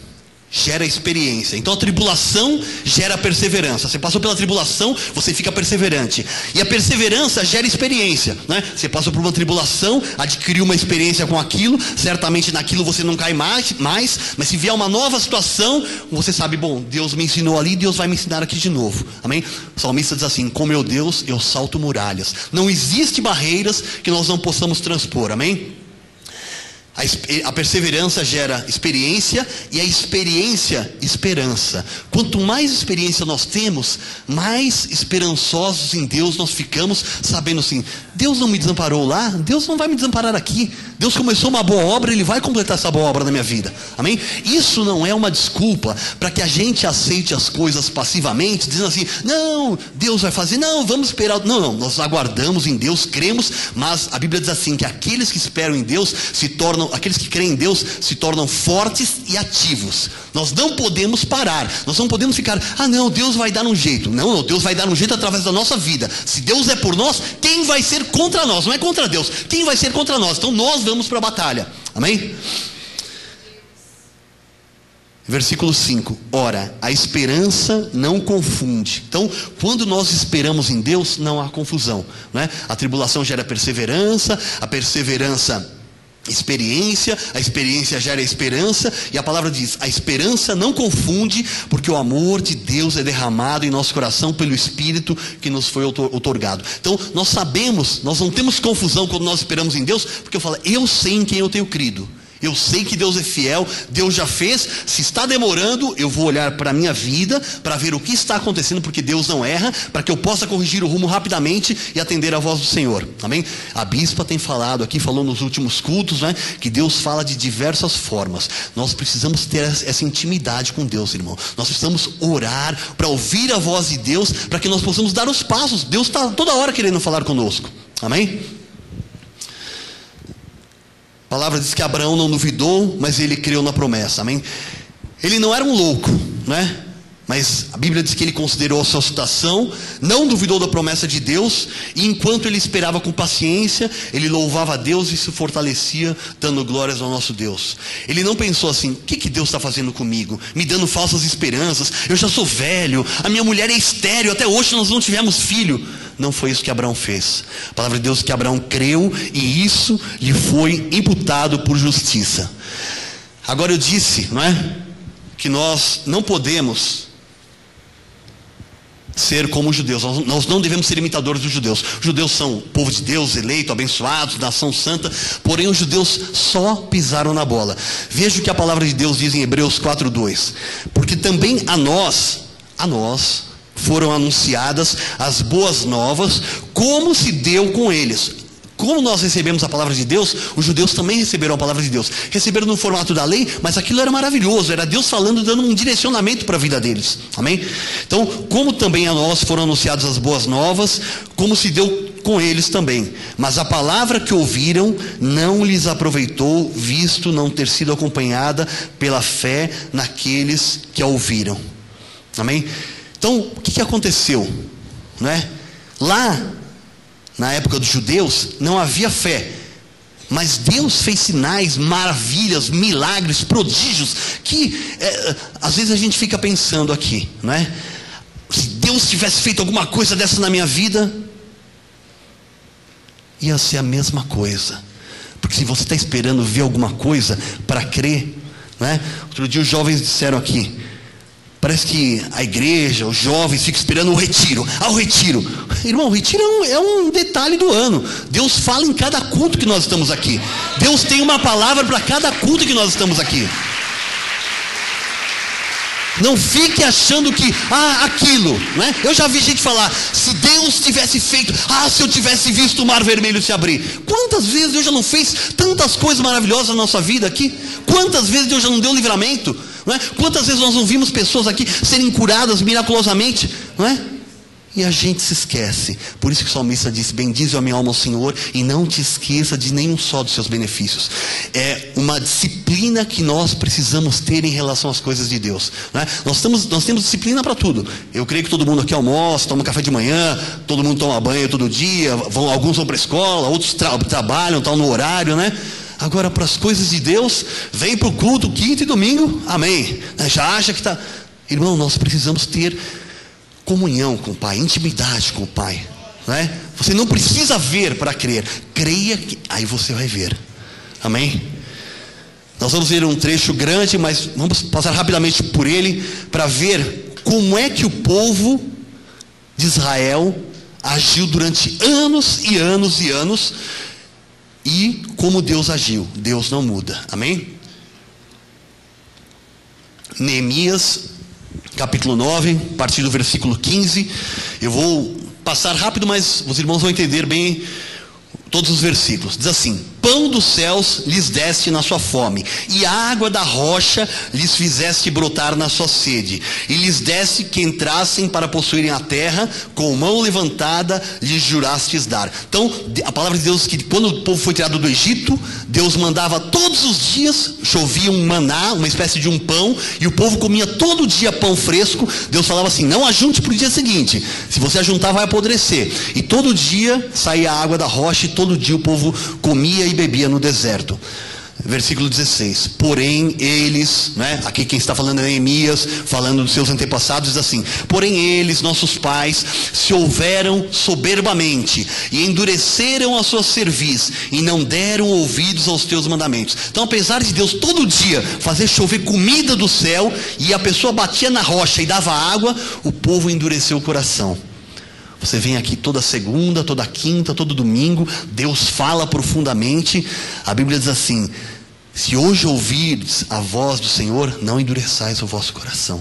gera experiência. Então a tribulação gera perseverança. Você passou pela tribulação, você fica perseverante. E a perseverança gera experiência, né? Você passou por uma tribulação, adquiriu uma experiência com aquilo. Certamente naquilo você não cai mais. Mas se vier uma nova situação, você sabe: bom, Deus me ensinou ali, Deus vai me ensinar aqui de novo. Amém? O salmista diz assim: com meu Deus eu salto muralhas. Não existe barreiras que nós não possamos transpor. Amém? A perseverança gera experiência, e a experiência, esperança. Quanto mais experiência nós temos, mais esperançosos em Deus nós ficamos, sabendo assim: Deus não me desamparou lá, Deus não vai me desamparar aqui. Deus começou uma boa obra, Ele vai completar essa boa obra na minha vida. Amém? Isso não é uma desculpa para que a gente aceite as coisas passivamente, dizendo assim: não, Deus vai fazer, não, vamos esperar. Não, nós aguardamos em Deus, cremos, mas a Bíblia diz assim, que aqueles que esperam em Deus aqueles que creem em Deus se tornam fortes e ativos. Nós não podemos parar, nós não podemos ficar: ah não, Deus vai dar um jeito. Não, Deus vai dar um jeito através da nossa vida. Se Deus é por nós, quem vai ser contra nós? Não é contra Deus, quem vai ser contra nós? Então nós vamos para a batalha. Amém? Versículo 5: ora, a esperança não confunde. Então, quando nós esperamos em Deus, não há confusão, não é? A tribulação gera perseverança, a perseverança experiência, a experiência gera esperança, e a palavra diz: a esperança não confunde, porque o amor de Deus é derramado em nosso coração pelo Espírito que nos foi outorgado. Então nós sabemos, nós não temos confusão quando nós esperamos em Deus, porque eu falo: eu sei em quem eu tenho crido. Eu sei que Deus é fiel, Deus já fez. Se está demorando, eu vou olhar para a minha vida, para ver o que está acontecendo, porque Deus não erra, para que eu possa corrigir o rumo rapidamente e atender a voz do Senhor. Amém? A bispa tem falado aqui, falou nos últimos cultos, né, que Deus fala de diversas formas. Nós precisamos ter essa intimidade com Deus, irmão. Nós precisamos orar para ouvir a voz de Deus, para que nós possamos dar os passos. Deus está toda hora querendo falar conosco. Amém? A palavra diz que Abraão não duvidou, mas ele creu na promessa. Amém? Ele não era um louco, né? Mas a Bíblia diz que ele considerou a sua situação, não duvidou da promessa de Deus, e enquanto ele esperava com paciência, ele louvava a Deus e se fortalecia, dando glórias ao nosso Deus. Ele não pensou assim: o que Deus está fazendo comigo? Me dando falsas esperanças, eu já sou velho, a minha mulher é estéril, até hoje nós não tivemos filho. Não foi isso que Abraão fez. A palavra de Deus é que Abraão creu, e isso lhe foi imputado por justiça. Agora eu disse, não é? Que nós não podemos ser como os judeus. Nós não devemos ser imitadores dos judeus. Os judeus são povo de Deus, eleito, abençoados, nação santa. Porém os judeus só pisaram na bola. Veja o que a palavra de Deus diz em Hebreus 4:2. Porque também a nós foram anunciadas as boas novas, como se deu com eles. Como nós recebemos a palavra de Deus, os judeus também receberam a palavra de Deus. Receberam no formato da lei, mas aquilo era maravilhoso. Era Deus falando, dando um direcionamento para a vida deles. Amém? Então, como também a nós foram anunciadas as boas novas, como se deu com eles também. Mas a palavra que ouviram não lhes aproveitou, visto não ter sido acompanhada pela fé naqueles que a ouviram. Amém? Então, o que aconteceu? não é? Lá, na época dos judeus, não havia fé. Mas Deus fez sinais, maravilhas, milagres, prodígios, que às vezes a gente fica pensando aqui, não é? Se Deus tivesse feito alguma coisa dessa na minha vida, ia ser a mesma coisa. Porque se você está esperando ver alguma coisa para crer, não é? Outro dia os jovens disseram aqui, parece que a igreja, os jovens ficam esperando o retiro. O retiro. Irmão, o retiro é um detalhe do ano. Deus fala em cada culto que nós estamos aqui. Deus tem uma palavra para cada culto que nós estamos aqui. Não fique achando que, aquilo, né? Eu já vi gente falar, se Deus tivesse feito, se eu tivesse visto o mar vermelho se abrir. Quantas vezes Deus já não fez tantas coisas maravilhosas na nossa vida aqui? Quantas vezes Deus já não deu livramento? Não é? Quantas vezes nós não vimos pessoas aqui serem curadas miraculosamente? Não é? E a gente se esquece. Por isso que o salmista disse, bendize a minha alma ao Senhor, e não te esqueça de nenhum só dos seus benefícios. É uma disciplina que nós precisamos ter em relação às coisas de Deus, não é? Nós temos disciplina para tudo. Eu creio que todo mundo aqui almoça, toma café de manhã, todo mundo toma banho todo dia, alguns vão para a escola, outros trabalham, estão no horário, né? Agora, para as coisas de Deus, vem para o culto quinta e domingo, amém. Já acha que está... Irmão, nós precisamos ter comunhão com o Pai, intimidade com o Pai, não é? Você não precisa ver para crer, creia que aí você vai ver, amém? Nós vamos ver um trecho grande, mas vamos passar rapidamente por ele, para ver como é que o povo de Israel agiu durante anos e anos e anos, e como Deus agiu. Deus não muda, amém? Neemias capítulo 9, a partir do versículo 15. Eu vou passar rápido, mas os irmãos vão entender bem todos os versículos. Diz assim: pão dos céus lhes deste na sua fome, e a água da rocha lhes fizeste brotar na sua sede, e lhes deste que entrassem para possuírem a terra, com mão levantada lhes jurastes dar. Então a palavra de Deus diz que quando o povo foi tirado do Egito, Deus mandava todos os dias, chovia um maná, uma espécie de um pão, e o povo comia todo dia pão fresco. Deus falava assim, não ajunte para o dia seguinte, se você ajuntar vai apodrecer. E todo dia saía a água da rocha, e todo dia o povo comia e bebia no deserto. Versículo 16: porém eles, né, aqui quem está falando é Neemias, falando dos seus antepassados, diz assim: porém eles, nossos pais, se houveram soberbamente e endureceram a sua cerviz, e não deram ouvidos aos teus mandamentos. Então, apesar de Deus todo dia fazer chover comida do céu, e a pessoa batia na rocha e dava água, o povo endureceu o coração. Você vem aqui toda segunda, toda quinta, todo domingo, Deus fala profundamente. A Bíblia diz assim: se hoje ouvires a voz do Senhor, não endureçais o vosso coração,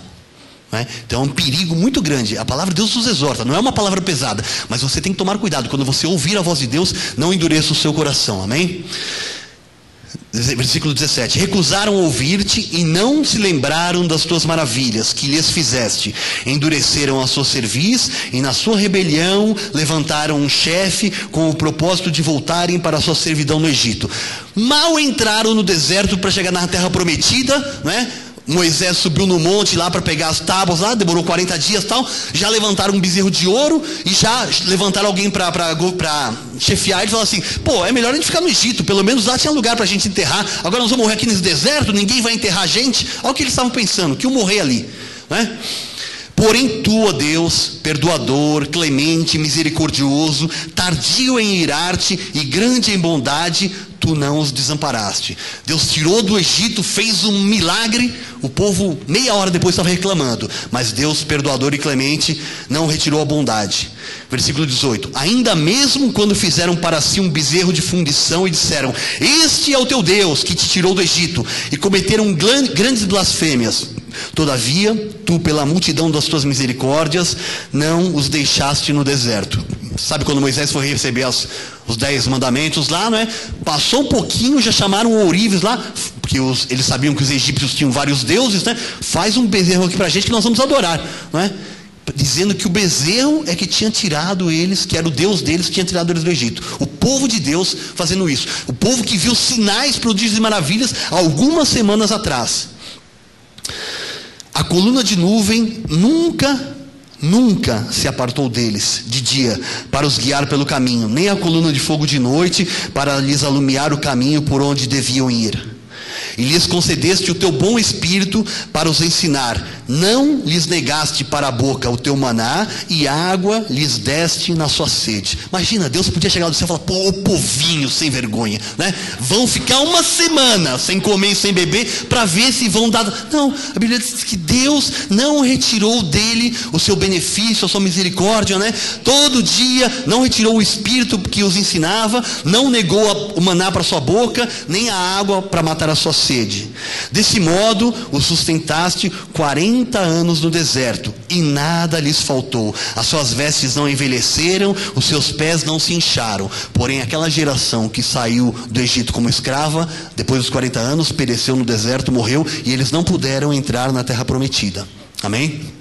não é? Então é um perigo muito grande. A palavra de Deus nos exorta, não é uma palavra pesada, mas você tem que tomar cuidado. Quando você ouvir a voz de Deus, não endureça o seu coração, amém? Versículo 17: recusaram ouvir-te e não se lembraram das tuas maravilhas que lhes fizeste. Endureceram a sua cerviz, e na sua rebelião levantaram um chefe com o propósito de voltarem para a sua servidão no Egito. Mal entraram no deserto para chegar na terra prometida, não é? Moisés subiu no monte lá para pegar as tábuas lá, demorou 40 dias e tal. Já levantaram um bezerro de ouro, e já levantaram alguém para chefiar. Ele falou assim: pô, é melhor a gente ficar no Egito, pelo menos lá tinha lugar para a gente enterrar. Agora nós vamos morrer aqui nesse deserto, ninguém vai enterrar a gente. Olha o que eles estavam pensando, que iam morrer ali, né? Porém tu, ó Deus, perdoador, clemente, misericordioso, tardio em irar-te e grande em bondade, tu não os desamparaste. Deus tirou do Egito, fez um milagre. O povo meia hora depois estava reclamando, mas Deus, perdoador e clemente, não retirou a bondade. Versículo 18: ainda mesmo quando fizeram para si um bezerro de fundição e disseram: este é o teu Deus que te tirou do Egito, e cometeram grandes blasfêmias, todavia tu, pela multidão das tuas misericórdias, não os deixaste no deserto. Sabe quando Moisés foi receber os 10 mandamentos lá, não é? Passou um pouquinho, já chamaram ourives lá, porque eles sabiam que os egípcios tinham vários deuses, né? Faz um bezerro aqui pra gente que nós vamos adorar, não é? Dizendo que o bezerro é que tinha tirado eles, que era o Deus deles, que tinha tirado eles do Egito. O povo de Deus fazendo isso. O povo que viu sinais, prodígios e maravilhas algumas semanas atrás. A coluna de nuvem nunca nunca se apartou deles de dia para os guiar pelo caminho, nem a coluna de fogo de noite para lhes alumiar o caminho por onde deviam ir. E lhes concedeste o teu bom espírito para os ensinar. Não lhes negaste para a boca o teu maná, e água lhes deste na sua sede. Imagina, Deus podia chegar do céu e falar: pô, o povinho sem vergonha, né? Vão ficar uma semana sem comer e sem beber para ver se vão dar. Não, a Bíblia diz que Deus não retirou dele o seu benefício, a sua misericórdia, né? Todo dia não retirou o espírito que os ensinava, não negou o maná para sua boca, nem a água para matar a sua sede. Desse modo os sustentaste 40 anos no deserto, e nada lhes faltou. As suas vestes não envelheceram, os seus pés não se incharam. Porém aquela geração que saiu do Egito como escrava, depois dos 40 anos, pereceu no deserto, morreu, e eles não puderam entrar na terra prometida. Amém?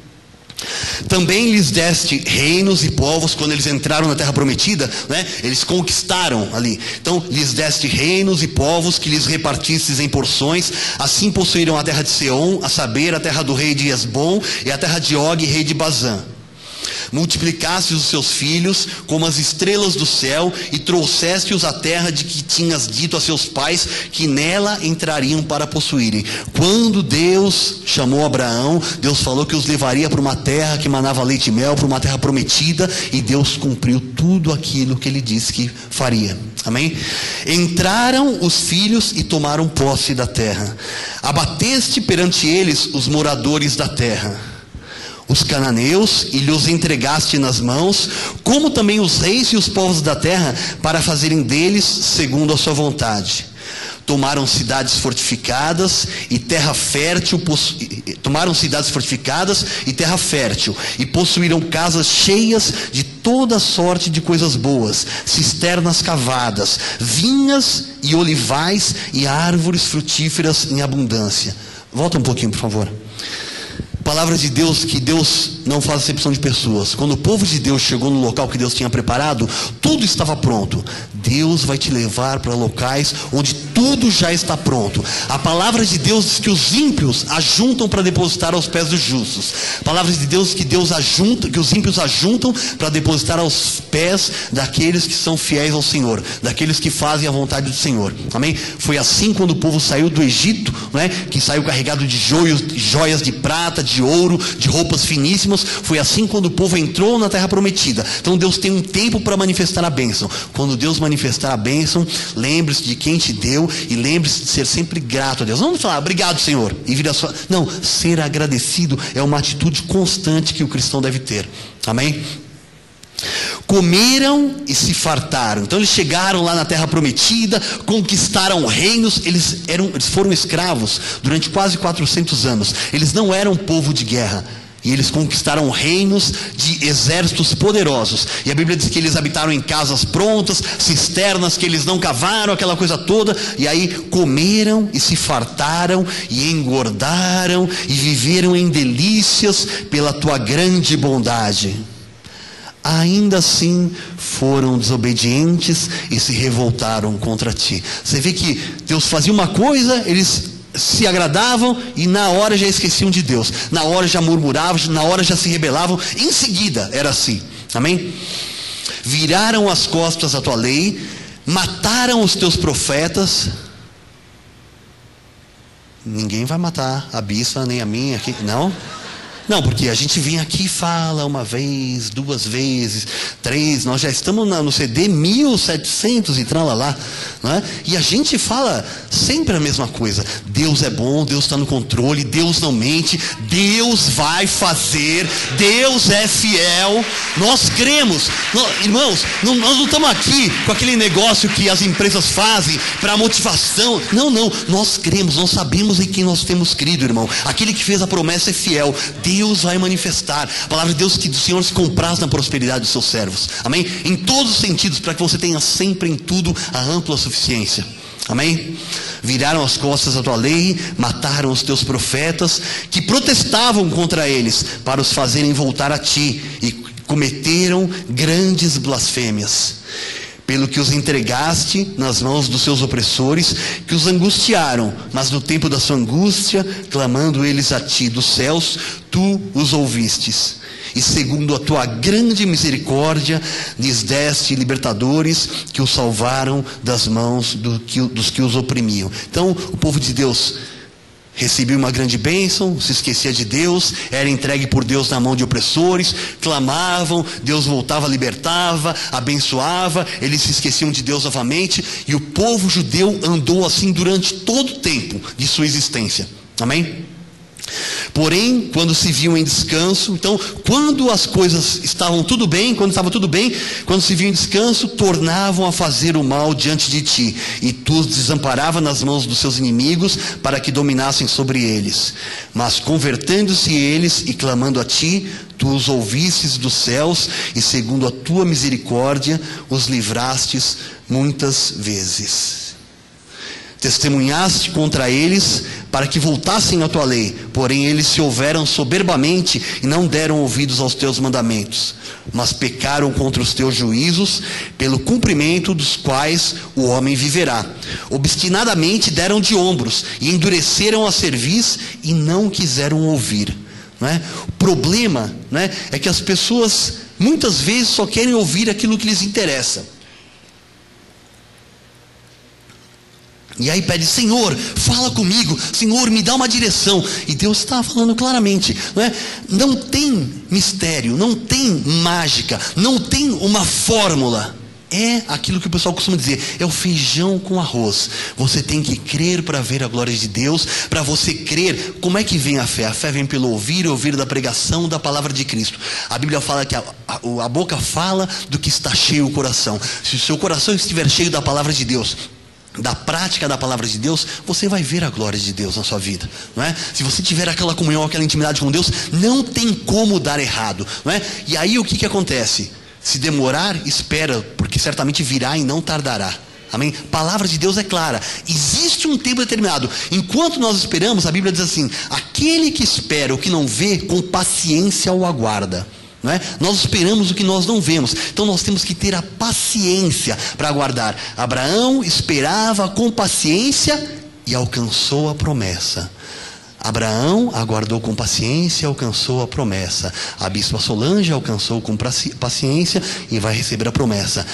Também lhes deste reinos e povos. Quando eles entraram na terra prometida, né, eles conquistaram ali. Então lhes deste reinos e povos, que lhes repartistes em porções. Assim possuíram a terra de Seom, a saber, a terra do rei de Esbom, e a terra de Og, rei de Bazã. Multiplicaste os seus filhos como as estrelas do céu, e trouxeste-os à terra de que tinhas dito a seus pais que nela entrariam para possuírem. Quando Deus chamou Abraão, Deus falou que os levaria para uma terra que manava leite e mel, para uma terra prometida, e Deus cumpriu tudo aquilo que ele disse que faria. Amém? Entraram os filhos e tomaram posse da terra. Abateste perante eles os moradores da terra, os cananeus, e lhes entregaste nas mãos, como também os reis e os povos da terra, para fazerem deles segundo a sua vontade. Tomaram cidades fortificadas e terra fértil, e possuíram casas cheias de toda sorte de coisas boas, cisternas cavadas, vinhas e olivais e árvores frutíferas em abundância. Volta um pouquinho, por favor. Palavra de Deus, que Deus não faz acepção de pessoas. Quando o povo de Deus chegou no local que Deus tinha preparado, tudo estava pronto. Deus vai te levar para locais onde tudo já está pronto. A palavra de Deus diz que os ímpios ajuntam para depositar aos pés dos justos. A palavra de Deus diz que que os ímpios ajuntam para depositar aos pés daqueles que são fiéis ao Senhor, daqueles que fazem a vontade do Senhor. Amém? Foi assim quando o povo saiu do Egito, né, que saiu carregado de joias de prata, de ouro, de roupas finíssimas. Foi assim quando o povo entrou na terra prometida. Então Deus tem um tempo para manifestar a bênção. Quando Deus manifestar a bênção, lembre-se de quem te deu, e lembre-se de ser sempre grato a Deus. Não falar obrigado, Senhor, e vir a sua... Não, ser agradecido é uma atitude constante que o cristão deve ter. Amém? Comeram e se fartaram. Então eles chegaram lá na terra prometida, conquistaram reinos. Eles foram escravos durante quase 400 anos. Eles não eram povo de guerra, e eles conquistaram reinos de exércitos poderosos. E a Bíblia diz que eles habitaram em casas prontas, cisternas que eles não cavaram, aquela coisa toda. E aí comeram e se fartaram, e engordaram, e viveram em delícias pela tua grande bondade. Ainda assim foram desobedientes e se revoltaram contra ti. Você vê que Deus fazia uma coisa, eles se agradavam, e na hora já esqueciam de Deus, na hora já murmuravam, na hora já se rebelavam. Em seguida era assim. Amém? Viraram as costas à tua lei, mataram os teus profetas. Ninguém vai matar a bispa nem a mim aqui, não? Não, porque a gente vem aqui e fala uma vez, duas vezes, três. Nós já estamos no CD 1700 e tralalá, não é? E a gente fala sempre a mesma coisa. Deus é bom, Deus está no controle, Deus não mente, Deus vai fazer, Deus é fiel. Nós cremos, irmãos, nós não estamos aqui com aquele negócio que as empresas fazem para motivação. Não, nós cremos, nós sabemos em quem nós temos crido, irmão. Aquele que fez a promessa é fiel. Deus vai manifestar. A palavra de Deus que o Senhor se compraz na prosperidade dos seus servos. Amém? Em todos os sentidos, para que você tenha sempre em tudo a ampla suficiência. Amém? Viraram as costas à tua lei, mataram os teus profetas, que protestavam contra eles, para os fazerem voltar a ti, e cometeram grandes blasfêmias. pelo que os entregaste nas mãos dos seus opressores, que os angustiaram, mas no tempo da sua angústia, clamando eles a ti dos céus, tu os ouvistes. E segundo a tua grande misericórdia, lhes deste libertadores que os salvaram das mãos dos que os oprimiam. Então, o povo de Deus recebia uma grande bênção, se esquecia de Deus, era entregue por Deus na mão de opressores, clamavam, Deus voltava, libertava, abençoava, eles se esqueciam de Deus novamente, e o povo judeu andou assim durante todo o tempo de sua existência. Amém? Porém, quando se viam em descanso, então, quando as coisas estavam tudo bem, quando estava tudo bem, quando se viam em descanso, tornavam a fazer o mal diante de ti, e tu os desamparava nas mãos dos seus inimigos, para que dominassem sobre eles. Mas convertendo-se eles e clamando a ti, tu os ouvistes dos céus, e segundo a tua misericórdia, os livrastes muitas vezes. Testemunhaste contra eles para que voltassem à tua lei, porém eles se houveram soberbamente e não deram ouvidos aos teus mandamentos, mas pecaram contra os teus juízos, pelo cumprimento dos quais o homem viverá. Obstinadamente deram de ombros e endureceram a cerviz e não quiseram ouvir. Não é? O problema, não é que as pessoas muitas vezes só querem ouvir aquilo que lhes interessa. E aí pede: Senhor, fala comigo, Senhor, me dá uma direção. E Deus está falando claramente, não é? Não tem mistério, não tem mágica, não tem uma fórmula. É aquilo que o pessoal costuma dizer, é o feijão com arroz. Você tem que crer para ver a glória de Deus. Para você crer, como é que vem a fé? A fé vem pelo ouvir, ouvir da pregação da palavra de Cristo. A Bíblia fala que a boca fala do que está cheio o coração. Se o seu coração estiver cheio da palavra de Deus, da prática da palavra de Deus, você vai ver a glória de Deus na sua vida, não é? Se você tiver aquela comunhão, aquela intimidade com Deus, não tem como dar errado, não é? E aí o que acontece? Se demorar, espera, porque certamente virá e não tardará. Amém? A palavra de Deus é clara. Existe um tempo determinado. Enquanto nós esperamos, a Bíblia diz assim: aquele que espera o que não vê, com paciência o aguarda. Não é? Nós esperamos o que nós não vemos. Então nós temos que ter a paciência para aguardar. Abraão esperava com paciência e alcançou a promessa. Abraão aguardou com paciência e alcançou a promessa. A bispa Solange alcançou com paciência e vai receber a promessa.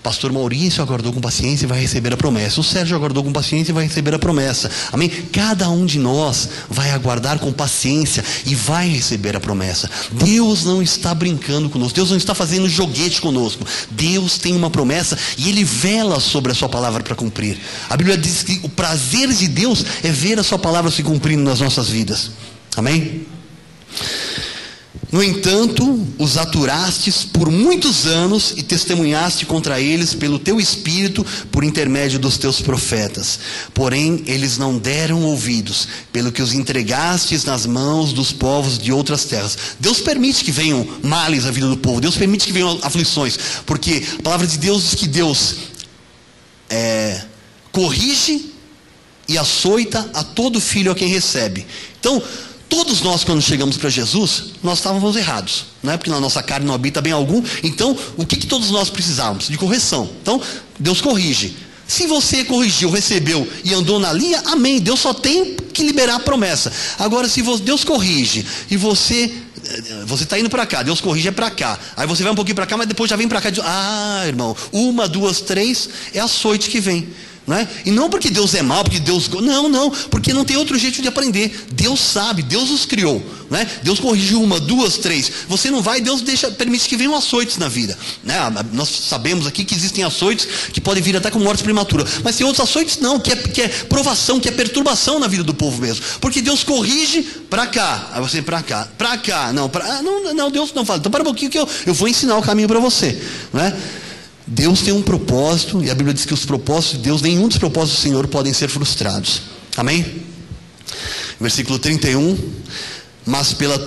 Pastor Maurício aguardou com paciência e vai receber a promessa. O Sérgio aguardou com paciência e vai receber a promessa. Amém? Cada um de nós vai aguardar com paciência e vai receber a promessa. Deus não está brincando conosco. Deus não está fazendo joguete conosco. Deus tem uma promessa e Ele vela sobre a sua palavra para cumprir. A Bíblia diz que o prazer de Deus é ver a sua palavra se cumprindo nas nossas vidas. Amém? No entanto, os aturastes por muitos anos e testemunhaste contra eles pelo teu espírito por intermédio dos teus profetas. Porém, eles não deram ouvidos, pelo que os entregastes nas mãos dos povos de outras terras. Deus permite que venham males à vida do povo. Deus permite que venham aflições. Porque a palavra de Deus diz que Deus corrige e açoita a todo filho a quem recebe. Então, todos nós, quando chegamos para Jesus, nós estávamos errados, não é? Porque na nossa carne não habita bem algum. Então, o que todos nós precisávamos? De correção. Então, Deus corrige. Se você corrigiu, recebeu e andou na linha, amém. Deus só tem que liberar a promessa. Agora, se Deus corrige e você está indo para cá, Deus corrige para cá. Aí você vai um pouquinho para cá, mas depois já vem para cá e diz: irmão, 1, 2, 3 é açoite que vem. Não é? E não porque Deus é mau, porque Deus... Não, porque não tem outro jeito de aprender. Deus sabe, Deus os criou, não é? Deus corrigiu 1, 2, 3. Você não vai, Deus permite que venham açoites na vida, né? Nós sabemos aqui que existem açoites que podem vir até com morte prematura. Mas tem outros açoites não, que é provação, que é perturbação na vida do povo mesmo. Porque Deus corrige para cá, aí você para cá, não, Deus não fala. Então para um pouquinho que eu vou ensinar o caminho para você, não é? Deus tem um propósito, e a Bíblia diz que os propósitos de Deus, nenhum dos propósitos do Senhor podem ser frustrados. Amém? Versículo 31.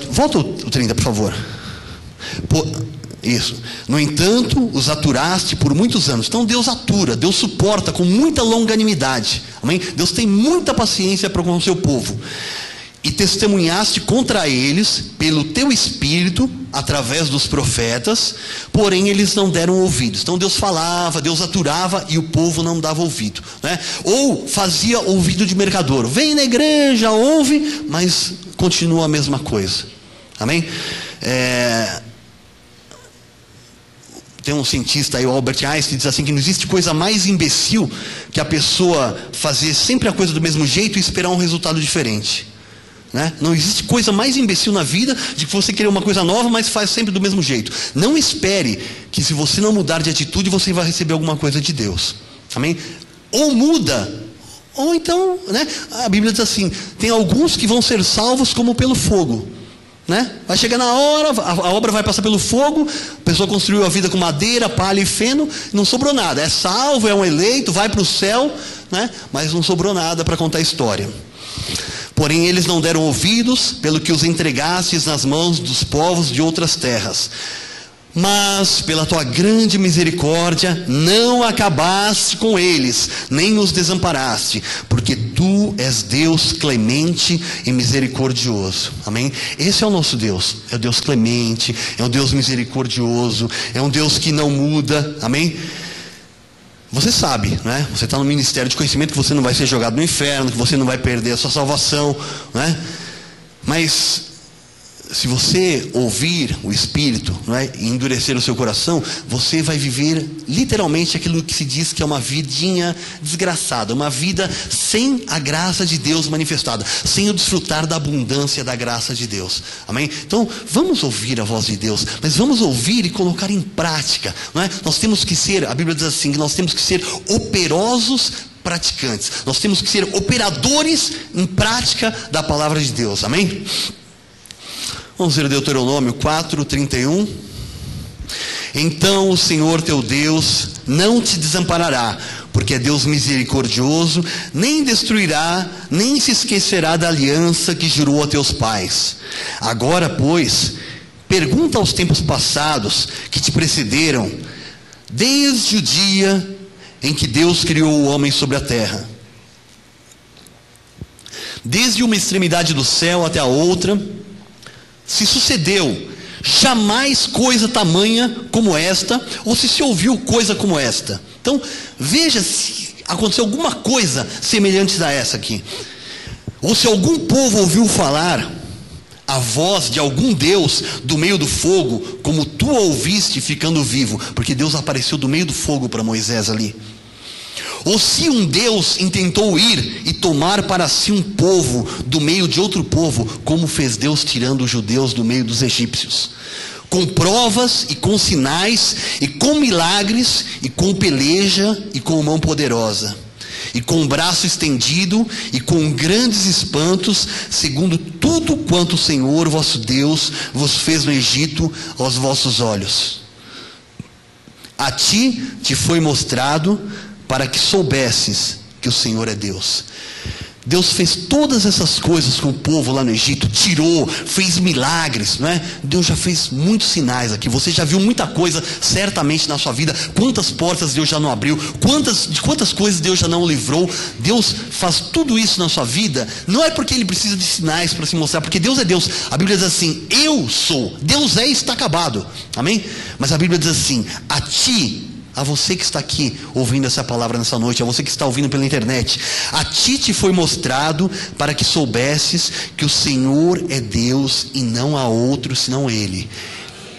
Volta o 30, por favor. Isso. No entanto, os aturaste por muitos anos. Então Deus atura, Deus suporta com muita longanimidade. Amém? Deus tem muita paciência para com o seu povo. e testemunhaste contra eles pelo teu espírito, através dos profetas, porém eles não deram ouvidos. Então Deus falava, Deus aturava e o povo não dava ouvido, né? Ou fazia ouvido de mercador, vem na igreja, ouve, mas continua a mesma coisa. Amém? Tem um cientista aí, o Albert Einstein, que diz assim, que não existe coisa mais imbecil que a pessoa fazer sempre a coisa do mesmo jeito e esperar um resultado diferente, né? Não existe coisa mais imbecil na vida de que você querer uma coisa nova, mas faz sempre do mesmo jeito. Não espere que, se você não mudar de atitude, você vai receber alguma coisa de Deus. Amém? Ou muda, ou então, né? A Bíblia diz assim, tem alguns que vão ser salvos como pelo fogo, né? Vai chegar na hora, a obra vai passar pelo fogo, a pessoa construiu a vida com madeira, palha e feno, não sobrou nada. É salvo, é um eleito, vai para o céu, né? Mas não sobrou nada para contar a história. Porém eles não deram ouvidos, pelo que os entregastes nas mãos dos povos de outras terras. Mas pela tua grande misericórdia não acabaste com eles, nem os desamparaste, porque tu és Deus clemente e misericordioso. Amém? Esse é o nosso Deus. É o Deus clemente, é um Deus misericordioso, é um Deus que não muda. Amém? Você sabe, né? Você está no ministério de conhecimento, que você não vai ser jogado no inferno, que você não vai perder a sua salvação, né? Mas se você ouvir o Espírito, né, e endurecer o seu coração, você vai viver literalmente aquilo que se diz que é uma vidinha desgraçada, uma vida sem a graça de Deus manifestada, sem o desfrutar da abundância da graça de Deus. Amém? Então vamos ouvir a voz de Deus, mas vamos ouvir e colocar em prática, não é? Nós temos que ser, a Bíblia diz assim, que nós temos que ser operosos praticantes, nós temos que ser operadores em prática da palavra de Deus. Amém? Vamos ver Deuteronômio 4:31. Então o Senhor teu Deus não te desamparará, porque é Deus misericordioso, nem destruirá, nem se esquecerá da aliança que jurou a teus pais. Agora, pois, pergunta aos tempos passados que te precederam, desde o dia em que Deus criou o homem sobre a terra. Desde uma extremidade do céu até a outra, se sucedeu jamais coisa tamanha como esta, ou se ouviu coisa como esta. Então veja se aconteceu alguma coisa semelhante a essa aqui, ou se algum povo ouviu falar a voz de algum Deus do meio do fogo, como tu ouviste ficando vivo, porque Deus apareceu do meio do fogo para Moisés ali. Ou se um Deus intentou ir e tomar para si um povo do meio de outro povo, como fez Deus tirando os judeus do meio dos egípcios, com provas e com sinais, e com milagres, e com peleja, e com mão poderosa, e com braço estendido, e com grandes espantos, segundo tudo quanto o Senhor vosso Deus vos fez no Egito aos vossos olhos. A ti te foi mostrado, para que soubesses que o Senhor é Deus. Deus fez todas essas coisas com o povo lá no Egito, tirou, fez milagres, não é? Deus já fez muitos sinais aqui, você já viu muita coisa certamente na sua vida. Quantas portas Deus já não abriu, de quantas coisas Deus já não livrou. Deus faz tudo isso na sua vida, não é porque Ele precisa de sinais para se mostrar, porque Deus é Deus. A Bíblia diz assim, eu sou, Deus é e está acabado, amém? Mas a Bíblia diz assim, a ti, a você que está aqui ouvindo essa palavra nessa noite, a você que está ouvindo pela internet, a ti te foi mostrado para que soubesses que o Senhor é Deus e não há outro senão Ele.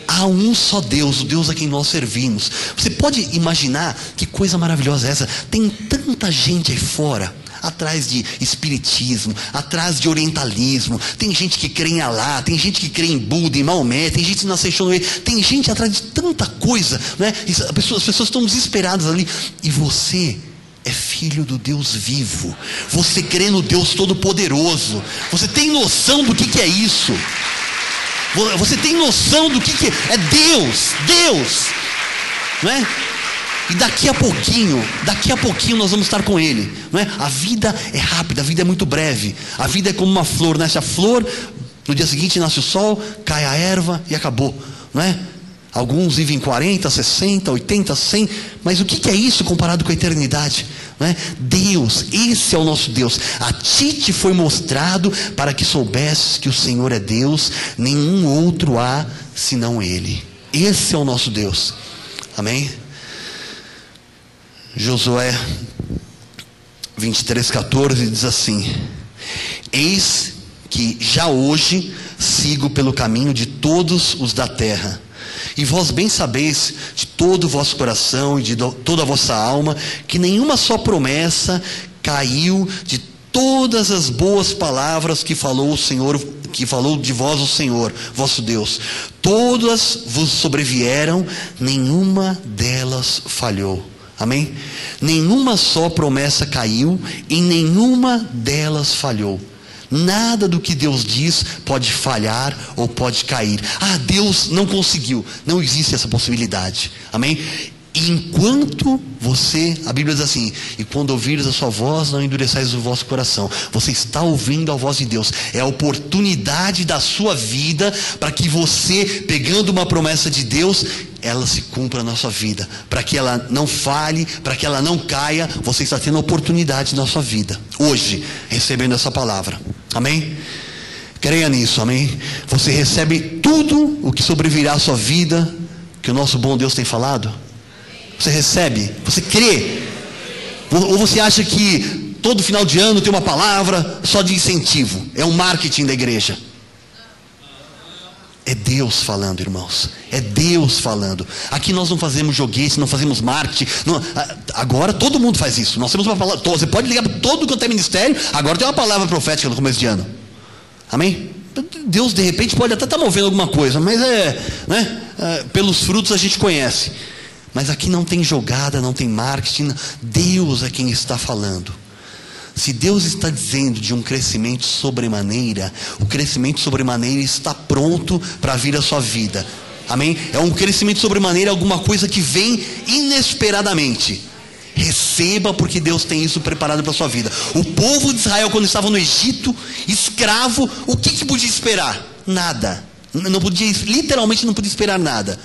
Há um só Deus, o Deus a quem nós servimos. Você pode imaginar que coisa maravilhosa é essa? Tem tanta gente aí fora, atrás de espiritismo, atrás de orientalismo. Tem gente que crê em Alá, tem gente que crê em Buda, em Maomé, tem gente que nasceu no meio, tem gente atrás de tanta coisa, né? As pessoas estão desesperadas ali, e você é filho do Deus vivo, você crê no Deus Todo-Poderoso. Você tem noção do que é isso? Você tem noção do que é Deus, não é? E daqui a pouquinho nós vamos estar com Ele, não é? A vida é rápida, a vida é muito breve. A vida é como uma flor, nasce a flor, no dia seguinte nasce o sol, cai a erva e acabou, não é? Alguns vivem 40, 60, 80, 100, mas o que é isso comparado com a eternidade? Não é? Deus, esse é o nosso Deus. A ti te foi mostrado para que soubesses que o Senhor é Deus, nenhum outro há senão Ele. Esse é o nosso Deus. Amém? Josué 23:14 diz assim: eis que já hoje sigo pelo caminho de todos os da terra, e vós bem sabeis de todo o vosso coração e de toda a vossa alma, que nenhuma só promessa caiu de todas as boas palavras que falou o Senhor, que falou de vós o Senhor, vosso Deus. Todas vos sobrevieram, nenhuma delas falhou. Amém? Nenhuma só promessa caiu, e nenhuma delas falhou. Nada do que Deus diz pode falhar ou pode cair. Deus não conseguiu. Não existe essa possibilidade. Amém? Enquanto você, a Bíblia diz assim: e quando ouvires a sua voz, não endureçais o vosso coração. Você está ouvindo a voz de Deus. É a oportunidade da sua vida para que você, pegando uma promessa de Deus, ela se cumpra na sua vida, para que ela não falhe, para que ela não caia. Você está tendo a oportunidade na sua vida, hoje, recebendo essa palavra. Amém? Creia nisso, amém? Você recebe tudo o que sobrevirá à sua vida, que o nosso bom Deus tem falado. Você recebe? Você crê? Ou você acha que todo final de ano tem uma palavra só de incentivo? É um marketing da igreja. É Deus falando, irmãos. É Deus falando. Aqui nós não fazemos joguete, não fazemos marketing. Não, agora todo mundo faz isso. Nós temos uma palavra. Você pode ligar para todo quanto é ministério. Agora tem uma palavra profética no começo de ano. Amém? Deus de repente pode até estar movendo alguma coisa, mas pelos frutos a gente conhece. Mas aqui não tem jogada, não tem marketing. Deus é quem está falando. Se Deus está dizendo de um crescimento sobremaneira, o crescimento sobremaneira está pronto para vir à sua vida. Amém? É um crescimento sobremaneira, alguma coisa que vem inesperadamente. Receba, porque Deus tem isso preparado para a sua vida. O povo de Israel, quando estava no Egito, escravo, o que podia esperar? Nada. Não podia, literalmente não podia esperar nada.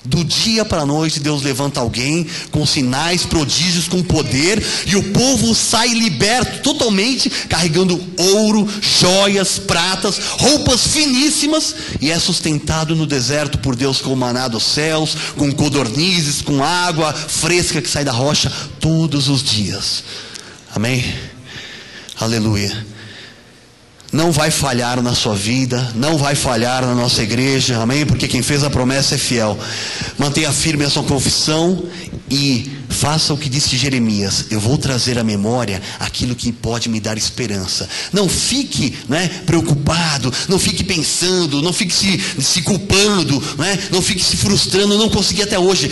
Do dia para a noite Deus levanta alguém com sinais, prodígios, com poder, e o povo sai liberto totalmente, carregando ouro, joias, pratas, roupas finíssimas, e é sustentado no deserto por Deus com maná dos céus, com codornizes, com água fresca que sai da rocha todos os dias. Amém? Aleluia. Não vai falhar na sua vida, não vai falhar na nossa igreja, amém? Porque quem fez a promessa é fiel. Mantenha firme a sua confissão e faça o que disse Jeremias: eu vou trazer à memória aquilo que pode me dar esperança. Não fique preocupado, não fique pensando, não fique se culpando, não fique se frustrando. Não consegui até hoje.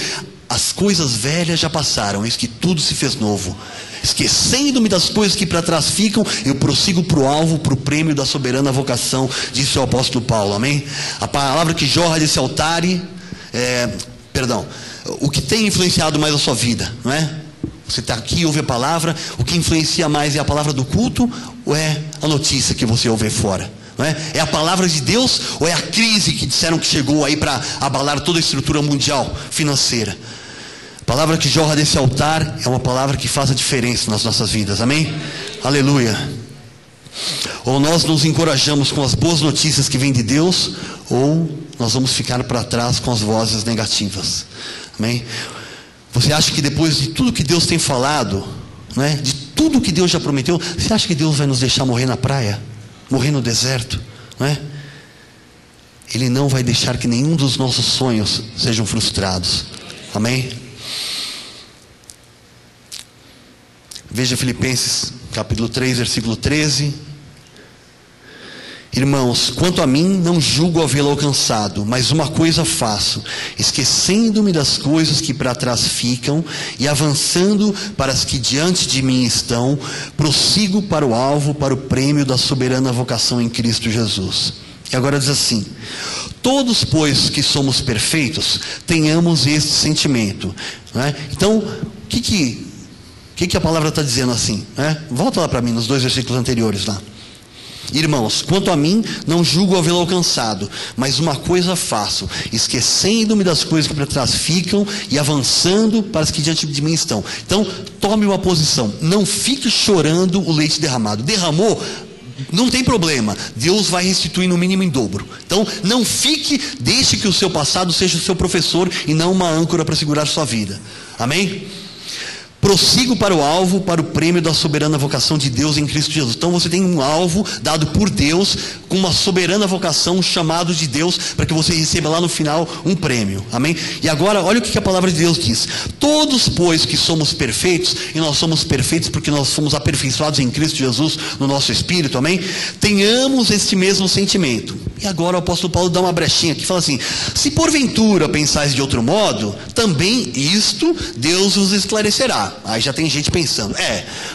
As coisas velhas já passaram, eis que tudo se fez novo. Esquecendo-me das coisas que para trás ficam, eu prossigo para o alvo, para o prêmio da soberana vocação, disse o apóstolo Paulo, amém? A palavra que jorra desse altar, o que tem influenciado mais a sua vida, não é? Você está aqui e ouve a palavra, o que influencia mais é a palavra do culto, ou é a notícia que você ouve fora? Não é? É a palavra de Deus, ou é a crise que disseram que chegou aí para abalar toda a estrutura mundial financeira? A palavra que jorra desse altar é uma palavra que faz a diferença nas nossas vidas, amém? Aleluia. Ou nós nos encorajamos com as boas notícias que vêm de Deus, ou nós vamos ficar para trás com as vozes negativas, amém? Você acha que depois de tudo que Deus tem falado, de tudo que Deus já prometeu, você acha que Deus vai nos deixar morrer na praia? Morrer no deserto? Ele não vai deixar que nenhum dos nossos sonhos sejam frustrados, amém? Veja Filipenses capítulo 3, versículo 13. Irmãos, quanto a mim, não julgo havê-lo alcançado, mas uma coisa faço, esquecendo-me das coisas que para trás ficam e avançando para as que diante de mim estão, prossigo para o alvo, para o prêmio da soberana vocação em Cristo Jesus. E agora diz assim: todos, pois, que somos perfeitos, tenhamos este sentimento. Então, o que a palavra está dizendo assim? Volta lá para mim, nos 2 versículos anteriores lá. Irmãos, quanto a mim, não julgo havê-lo alcançado, mas uma coisa faço, esquecendo-me das coisas que para trás ficam e avançando para as que diante de mim estão. Então, tome uma posição, não fique chorando o leite derramado. Derramou, não tem problema, Deus vai restituir no mínimo em dobro. Então, não fique, deixe que o seu passado seja o seu professor e não uma âncora para segurar sua vida. Amém? Prossigo para o alvo, para o prêmio da soberana vocação de Deus em Cristo Jesus. Então você tem um alvo dado por Deus, com uma soberana vocação, um chamado de Deus, para que você receba lá no final um prêmio. Amém? E agora, olha o que a palavra de Deus diz. Todos, pois, que somos perfeitos, e nós somos perfeitos porque nós somos aperfeiçoados em Cristo Jesus, no nosso espírito, amém? Tenhamos este mesmo sentimento. E agora o apóstolo Paulo dá uma brechinha aqui, fala assim: se porventura pensais de outro modo, também isto Deus vos esclarecerá. Aí já tem gente pensando,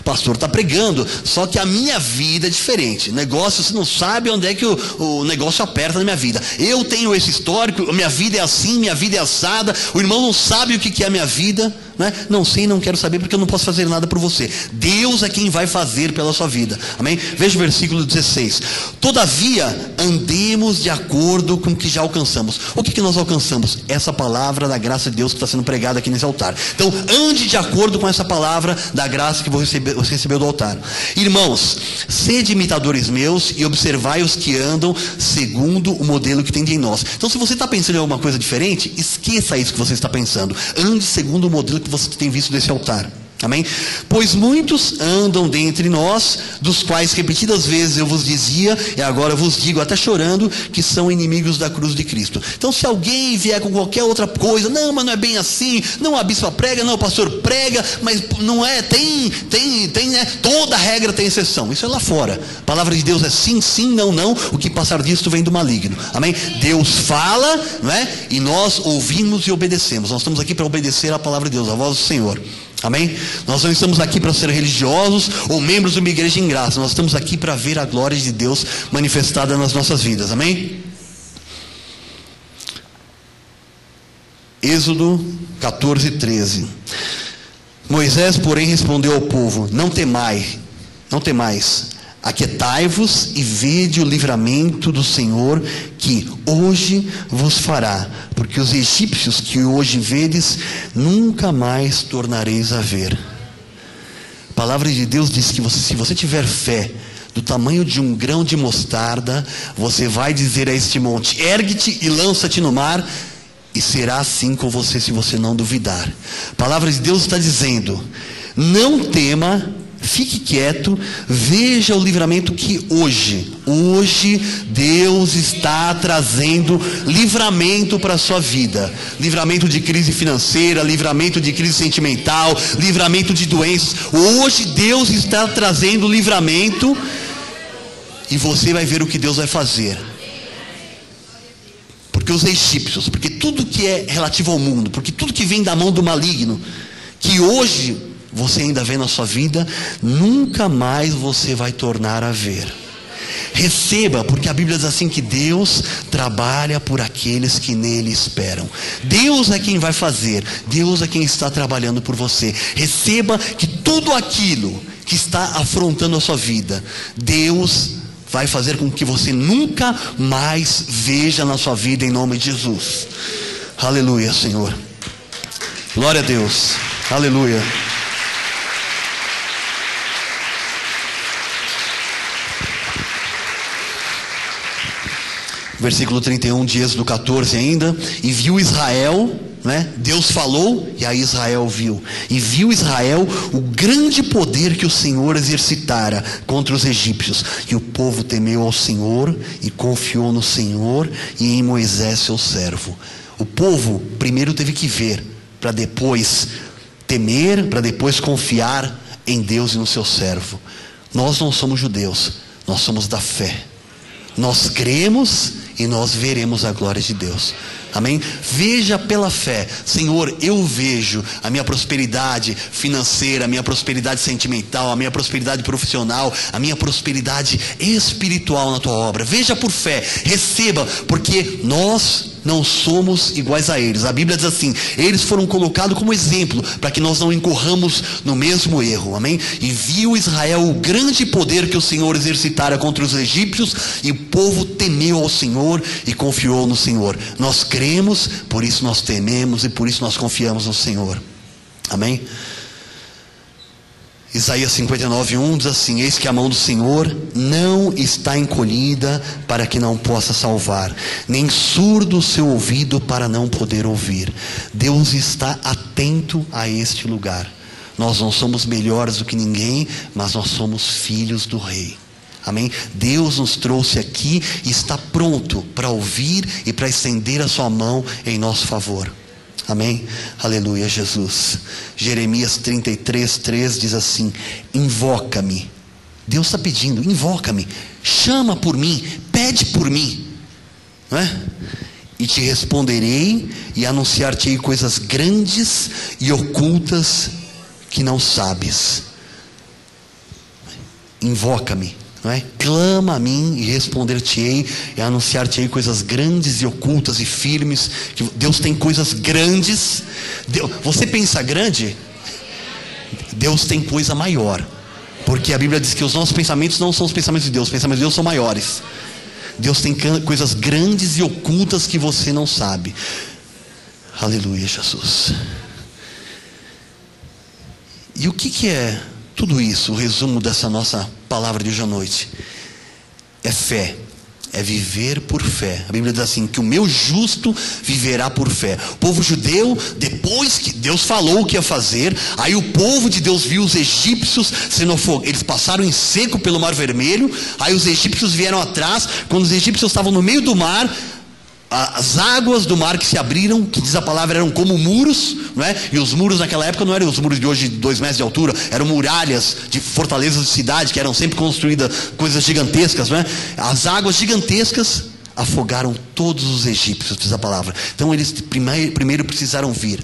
pastor está pregando, só que a minha vida é diferente. Negócio, você não sabe onde é que o negócio aperta na minha vida. Eu tenho esse histórico, minha vida é assim, minha vida é assada. O irmão não sabe o que é a minha vida, né? Não sei, não quero saber, porque eu não posso fazer nada por você. Deus é quem vai fazer pela sua vida, amém? Veja o versículo 16. Todavia, andemos de acordo com o que já alcançamos. O que nós alcançamos? Essa palavra da graça de Deus que está sendo pregada aqui nesse altar. Então, ande de acordo com essa palavra da graça que você recebeu do altar. Irmãos, sede imitadores meus e observai os que andam segundo o modelo que tem em nós. Então, se você está pensando em alguma coisa diferente, esqueça isso que você está pensando. Ande segundo o modelo que você tem visto desse altar. Amém? Pois muitos andam dentre nós, dos quais repetidas vezes eu vos dizia, e agora vos digo até chorando, que são inimigos da cruz de Cristo. Então, se alguém vier com qualquer outra coisa, não, mas não é bem assim, não, a bispa prega, não, o pastor prega, mas não é, tem, né? Toda regra tem exceção. Isso é lá fora. A palavra de Deus é sim, sim, não, não. O que passar disto vem do maligno. Amém? Deus fala, não é? E nós ouvimos e obedecemos. Nós estamos aqui para obedecer a palavra de Deus, a voz do Senhor. Amém? Nós não estamos aqui para ser religiosos ou membros de uma igreja em graça. Nós estamos aqui para ver a glória de Deus manifestada nas nossas vidas. Amém? Êxodo 14:13. Moisés, porém, respondeu ao povo: não temais, aquietai-vos e vede o livramento do Senhor que hoje vos fará, porque os egípcios que hoje vedes, nunca mais tornareis a ver. A palavra de Deus diz que se você tiver fé do tamanho de um grão de mostarda, você vai dizer a este monte: ergue-te e lança-te no mar, e será assim com você se você não duvidar. A palavra de Deus está dizendo: não tema, fique quieto, veja o livramento que hoje Deus está trazendo livramento para a sua vida. Livramento de crise financeira, livramento de crise sentimental, livramento de doenças. Hoje Deus está trazendo livramento, e você vai ver o que Deus vai fazer. Porque os egípcios, porque tudo que é relativo ao mundo, porque tudo que vem da mão do maligno, que hoje você ainda vê na sua vida, nunca mais você vai tornar a ver. Receba, porque a Bíblia diz assim, que Deus trabalha por aqueles que nele esperam. Deus é quem vai fazer, Deus é quem está trabalhando por você. Receba que tudo aquilo que está afrontando a sua vida, Deus vai fazer com que você nunca mais veja na sua vida, em nome de Jesus. Aleluia, Senhor. Glória a Deus. Aleluia. Versículo 31 de Êxodo 14 ainda. E viu Israel, né? Deus falou, e aí Israel viu. E viu Israel o grande poder que o Senhor exercitara contra os egípcios. E o povo temeu ao Senhor e confiou no Senhor e em Moisés seu servo. O povo primeiro teve que ver, para depois temer, para depois confiar em Deus e no seu servo. Nós não somos judeus, nós somos da fé. Nós cremos e nós veremos a glória de Deus. Amém? Veja pela fé. Senhor, eu vejo a minha prosperidade financeira, a minha prosperidade sentimental, a minha prosperidade profissional, a minha prosperidade espiritual na tua obra. Veja por fé, receba, porque nós não somos iguais a eles. A Bíblia diz assim: eles foram colocados como exemplo para que nós não incorramos no mesmo erro, amém? E viu Israel o grande poder que o Senhor exercitara contra os egípcios, e o povo temeu ao Senhor e confiou no Senhor. Nós cremos, por isso nós tememos e por isso nós confiamos no Senhor, amém? Isaías 59:1 diz assim: eis que a mão do Senhor não está encolhida para que não possa salvar, nem surdo o seu ouvido para não poder ouvir. Deus está atento a este lugar. Nós não somos melhores do que ninguém, mas nós somos filhos do Rei, amém? Deus nos trouxe aqui e está pronto para ouvir e para estender a sua mão em nosso favor, amém? Aleluia, Jesus. Jeremias 33:3 diz assim: invoca-me. Deus está pedindo: invoca-me, chama por mim, pede por mim, não é? E te responderei e anunciar-te-ei coisas grandes e ocultas que não sabes. Invoca-me, não é? Clama a mim e responder-te-ei e anunciar-te-ei coisas grandes e ocultas e firmes. Deus tem coisas grandes. Você pensa grande? Deus tem coisa maior, porque a Bíblia diz que os nossos pensamentos não são os pensamentos de Deus. Os pensamentos de Deus são maiores. Deus tem coisas grandes e ocultas que você não sabe. Aleluia, Jesus. E o que é tudo isso? O resumo dessa nossa palavra de hoje à noite é fé, é viver por fé. A Bíblia diz assim: que o meu justo viverá por fé. O povo judeu, depois que Deus falou o que ia fazer, aí o povo de Deus viu os egípcios sendo afogados. Eles passaram em seco pelo Mar Vermelho. Aí os egípcios vieram atrás. Quando os egípcios estavam no meio do mar, as águas do mar que se abriram, que diz a palavra, eram como muros, não é? E os muros naquela época não eram os muros de hoje de 2 metros de altura, eram muralhas de fortalezas de cidade, que eram sempre construídas, coisas gigantescas, não é? As águas gigantescas afogaram todos os egípcios, diz a palavra. Então eles primeiro precisaram ver.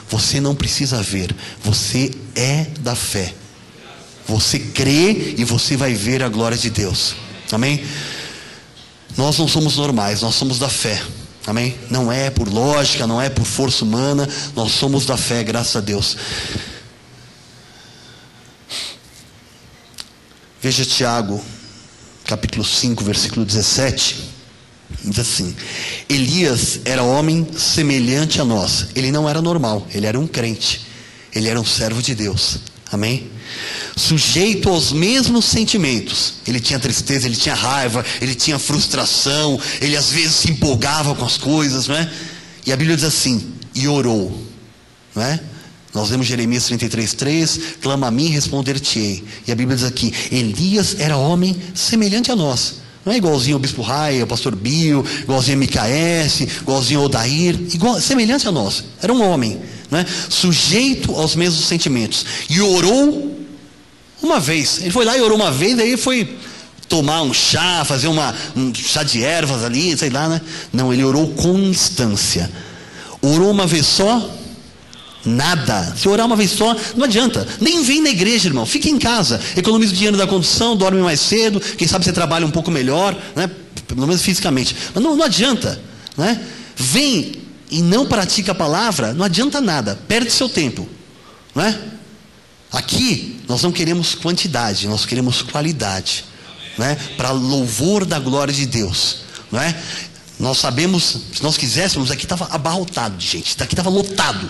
Você não precisa ver, você é da fé. Você crê e você vai ver a glória de Deus, amém? Nós não somos normais, nós somos da fé, amém? Não é por lógica, não é por força humana, nós somos da fé, graças a Deus. Veja Tiago, capítulo 5, versículo 17, diz assim: Elias era homem semelhante a nós. Ele não era normal, ele era um crente, ele era um servo de Deus, amém? Sujeito aos mesmos sentimentos. Ele tinha tristeza, ele tinha raiva, ele tinha frustração, ele às vezes se empolgava com as coisas, não é? E a Bíblia diz assim: e orou, não é? Nós lemos Jeremias 33:3, clama a mim e responder-te-ei. E a Bíblia diz aqui: Elias era homem semelhante a nós. Não é igualzinho ao Bispo Rai, ao Pastor Bio, igualzinho a Micaés, igualzinho ao Odair, semelhante a nós. Era um homem, não é? Sujeito aos mesmos sentimentos. E orou uma vez. Ele foi lá e orou uma vez, aí foi tomar um chá, fazer um chá de ervas ali, sei lá, né? Não, ele orou com instância. Orou uma vez só? Nada. Se orar uma vez só, não adianta. Nem vem na igreja, irmão. Fica em casa. Economiza o dinheiro da condução, dorme mais cedo. Quem sabe você trabalha um pouco melhor, né? Pelo menos fisicamente. Mas não adianta, né? Vem e não pratica a palavra, não adianta nada. Perde seu tempo, não é? Aqui nós não queremos quantidade, nós queremos qualidade, né? Para louvor da glória de Deus, não é? Nós sabemos, se nós quiséssemos, aqui estava abarrotado de gente, daqui estava lotado.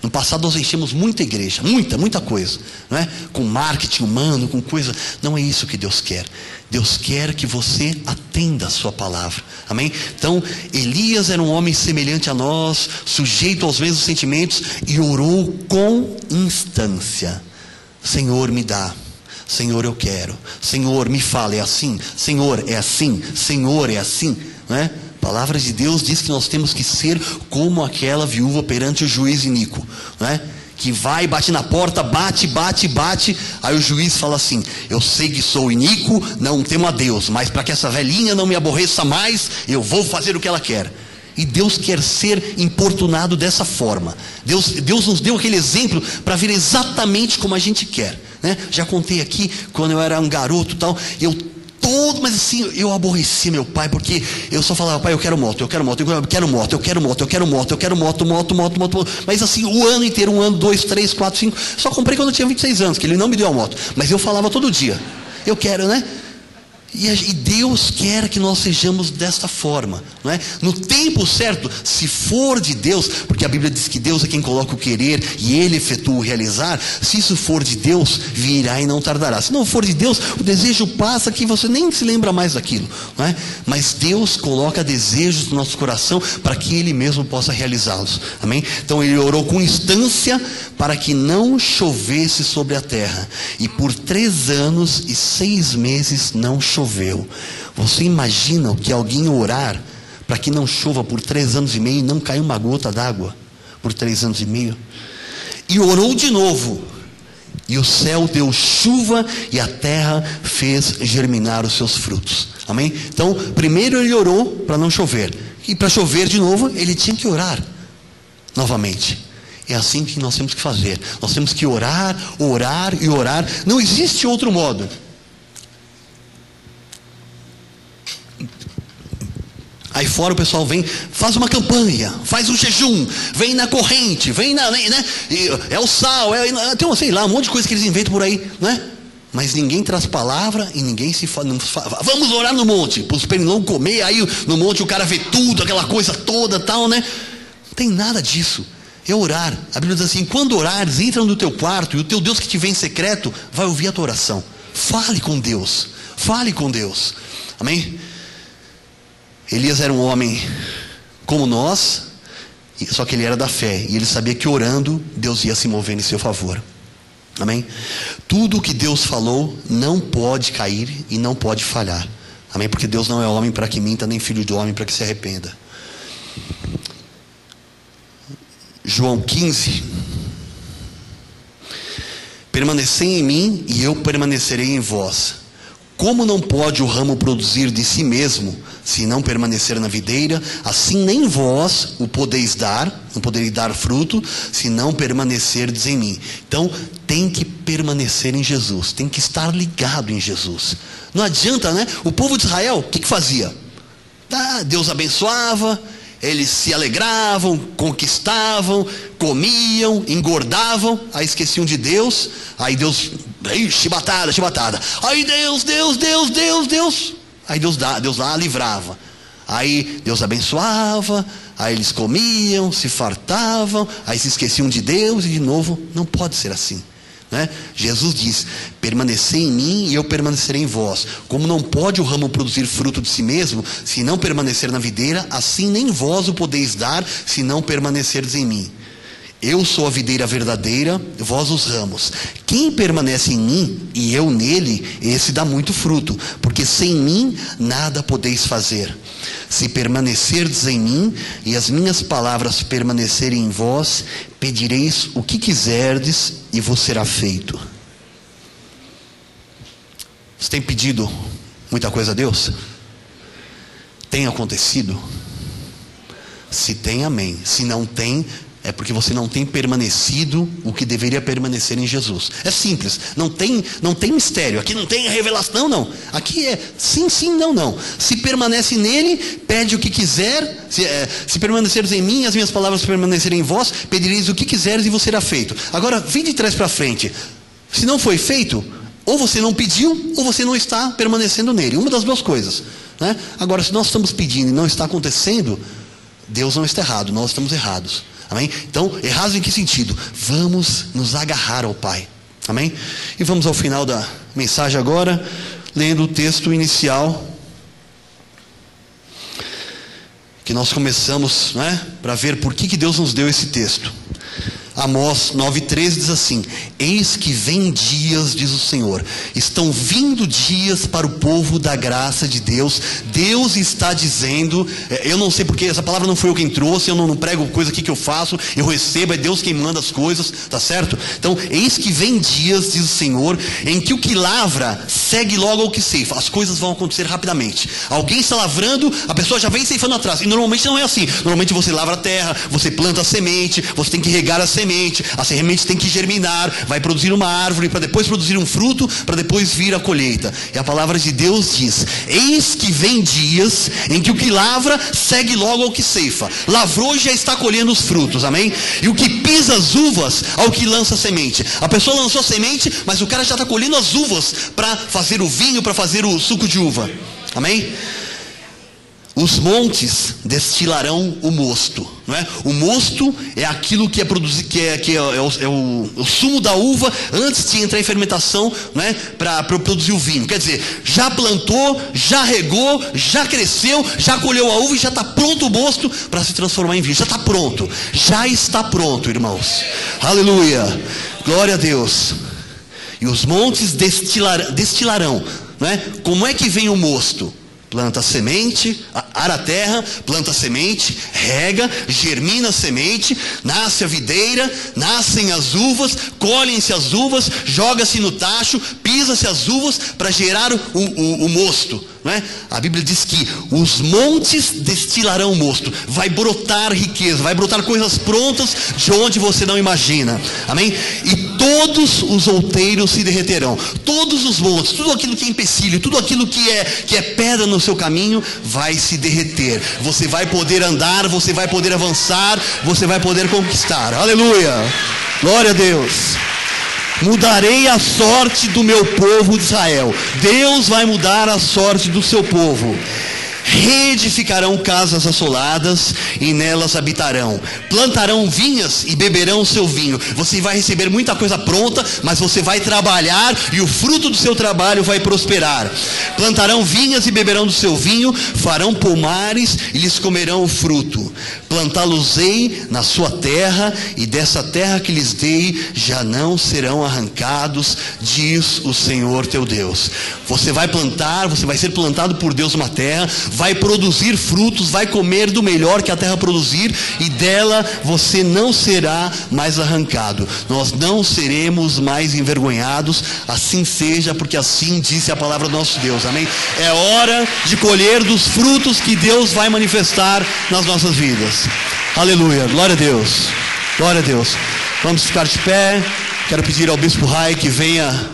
No passado nós enchemos muita igreja, muita coisa, não é? Com marketing humano, com coisa. Não é isso que Deus quer. Deus quer que você atenda a sua palavra, amém? Então Elias era um homem semelhante a nós, sujeito aos mesmos sentimentos, e orou com instância. Senhor, me dá. Senhor, eu quero. Senhor, me fala, é assim. Senhor, é assim. Senhor, é assim, não é? A palavra de Deus diz que nós temos que ser como aquela viúva perante o juiz iníquo, não é? Que vai, bate na porta, bate. Aí o juiz fala assim: eu sei que sou iníquo, não temo a Deus, mas para que essa velhinha não me aborreça mais, eu vou fazer o que ela quer. E Deus quer ser importunado dessa forma. Deus nos deu aquele exemplo para ver exatamente como a gente quer, né? Já contei aqui, quando eu era um garoto tal, eu mas assim, eu aborreci meu pai, porque eu só falava: pai, eu quero moto, eu quero moto, eu quero moto, eu quero moto, eu quero moto, eu quero moto, moto. Mas assim, o ano inteiro, 1 ano, 2, 3, 4, 5. Só comprei quando eu tinha 26 anos, que ele não me deu a moto. Mas eu falava todo dia: eu quero, né? E Deus quer que nós sejamos desta forma, não é? No tempo certo, se for de Deus, porque a Bíblia diz que Deus é quem coloca o querer e Ele efetua o realizar. Se isso for de Deus, virá e não tardará. Se não for de Deus, o desejo passa que você nem se lembra mais daquilo, não é? Mas Deus coloca desejos no nosso coração para que Ele mesmo possa realizá-los, amém? Então ele orou com instância para que não chovesse sobre a terra, e por 3 anos e 6 meses não choveu. Você imagina que alguém orar para que não chova por 3 anos e meio e não caiu uma gota d'água por 3 anos e meio? E orou de novo, e o céu deu chuva e a terra fez germinar os seus frutos, amém? Então primeiro ele orou para não chover, e para chover de novo ele tinha que orar novamente. É assim que nós temos que fazer. Nós temos que orar, orar e orar. Não existe outro modo. Aí fora o pessoal vem, faz uma campanha, faz um jejum, vem na corrente, vem na, né? É o sal, tem, sei lá, um monte de coisa que eles inventam por aí, né? Mas ninguém traz palavra e ninguém vamos orar no monte, para os pernilongos comer. Aí no monte o cara vê tudo, aquela coisa toda, tal, né? Não tem nada disso. É orar. A Bíblia diz assim: quando orares, entra no teu quarto, e o teu Deus que te vê em secreto vai ouvir a tua oração. Fale com Deus, fale com Deus, amém? Elias era um homem como nós, só que ele era da fé, e ele sabia que orando Deus ia se mover em seu favor, amém? Tudo o que Deus falou não pode cair e não pode falhar, amém? Porque Deus não é homem para que minta, nem filho de homem para que se arrependa. João 15: permanecei em mim e eu permanecerei em vós. Como não pode o ramo produzir de si mesmo, se não permanecer na videira, assim nem vós o podeis dar, não podereis dar fruto, se não permanecerdes em mim. Então tem que permanecer em Jesus, tem que estar ligado em Jesus. Não adianta, né? O povo de Israel, o que fazia? Deus abençoava, eles se alegravam, conquistavam, comiam, engordavam, aí esqueciam de Deus, aí Deus, chibatada, aí Deus, aí Deus lá livrava, aí Deus abençoava, aí eles comiam, se fartavam, aí se esqueciam de Deus, e de novo, não pode ser assim. Jesus diz: permanecei em mim e eu permanecerei em vós. Como não pode o ramo produzir fruto de si mesmo, se não permanecer na videira, assim nem vós o podeis dar, se não permanecerdes em mim. Eu sou a videira verdadeira, vós os ramos. Quem permanece em mim e eu nele, esse dá muito fruto, porque sem mim nada podeis fazer. Se permanecerdes em mim e as minhas palavras permanecerem em vós, pedireis o que quiserdes e vos será feito. Você tem pedido muita coisa a Deus? Tem acontecido? Se tem, amém. Se não tem, é porque você não tem permanecido o que deveria permanecer em Jesus. É simples, não tem mistério. Aqui não tem revelação, não. Aqui é sim, não. Se permanece nele, pede o que quiser. Se permaneceres em mim, as minhas palavras permanecerem em vós, pedireis o que quiseres e vos será feito. Agora, vem de trás para frente. Se não foi feito, ou você não pediu, ou você não está permanecendo nele. Uma das duas coisas, né? Agora, se nós estamos pedindo e não está acontecendo, Deus não está errado, nós estamos errados. Amém? Então, errados em que sentido? Vamos nos agarrar ao Pai. Amém? E vamos ao final da mensagem agora, lendo o texto inicial que nós começamos, né, para ver por que Deus nos deu esse texto. Amós 9,13 diz assim: eis que vem dias, diz o Senhor, estão vindo dias para o povo da graça de Deus. Deus está dizendo, eu não sei porque essa palavra não foi eu quem trouxe, eu não prego coisa aqui que eu faço, eu recebo, é Deus quem manda as coisas, tá certo? Então, eis que vem dias, diz o Senhor, em que o que lavra segue logo ao que ceifa. As coisas vão acontecer rapidamente. Alguém está lavrando, a pessoa já vem ceifando atrás, e normalmente não é assim. Normalmente você lavra a terra, você planta a semente, você tem que regar a semente, semente. A semente tem que germinar, vai produzir uma árvore, para depois produzir um fruto, para depois vir a colheita. E a palavra de Deus diz: eis que vem dias em que o que lavra segue logo ao que ceifa. Lavrou e já está colhendo os frutos, amém? E o que pisa as uvas ao que lança a semente. A pessoa lançou a semente, mas o cara já está colhendo as uvas para fazer o vinho, para fazer o suco de uva, amém? Os montes destilarão o mosto, não é? O mosto é aquilo que é produzido, o sumo da uva antes de entrar em fermentação, não é? Para produzir o vinho. Quer dizer, já plantou, já regou, já cresceu, já colheu a uva e já está pronto o mosto para se transformar em vinho. Já está pronto, já está pronto, irmãos. Aleluia, glória a Deus. E os montes destilarão, não é? Como é que vem o mosto? Planta a semente, ara a terra, planta a semente, rega, germina a semente, nasce a videira, nascem as uvas, colhem-se as uvas, joga-se no tacho, pisa-se as uvas para gerar o mosto, não é? A Bíblia diz que os montes destilarão o mosto, vai brotar riqueza, vai brotar coisas prontas de onde você não imagina, amém? E todos os outeiros se derreterão, todos os montes, tudo aquilo que é empecilho, tudo aquilo que é pedra no seu caminho vai se derreter. Você vai poder andar, você vai poder avançar, você vai poder conquistar. Aleluia, glória a Deus. Mudarei a sorte do meu povo de Israel. Deus vai mudar a sorte do seu povo. Reedificarão casas assoladas e nelas habitarão. Plantarão vinhas e beberão o seu vinho. Você vai receber muita coisa pronta, mas você vai trabalhar e o fruto do seu trabalho vai prosperar. Plantarão vinhas e beberão do seu vinho, farão pomares e lhes comerão o fruto. Plantá-los-ei na sua terra, e dessa terra que lhes dei já não serão arrancados, diz o Senhor teu Deus. Você vai plantar, você vai ser plantado por Deus numa terra, vai produzir frutos, vai comer do melhor que a terra produzir, e dela você não será mais arrancado. Nós não seremos mais envergonhados. Assim seja, porque assim disse a palavra do nosso Deus, amém? É hora de colher dos frutos que Deus vai manifestar nas nossas vidas. Aleluia, glória a Deus, glória a Deus. Vamos ficar de pé. Quero pedir ao Bispo Rai que venha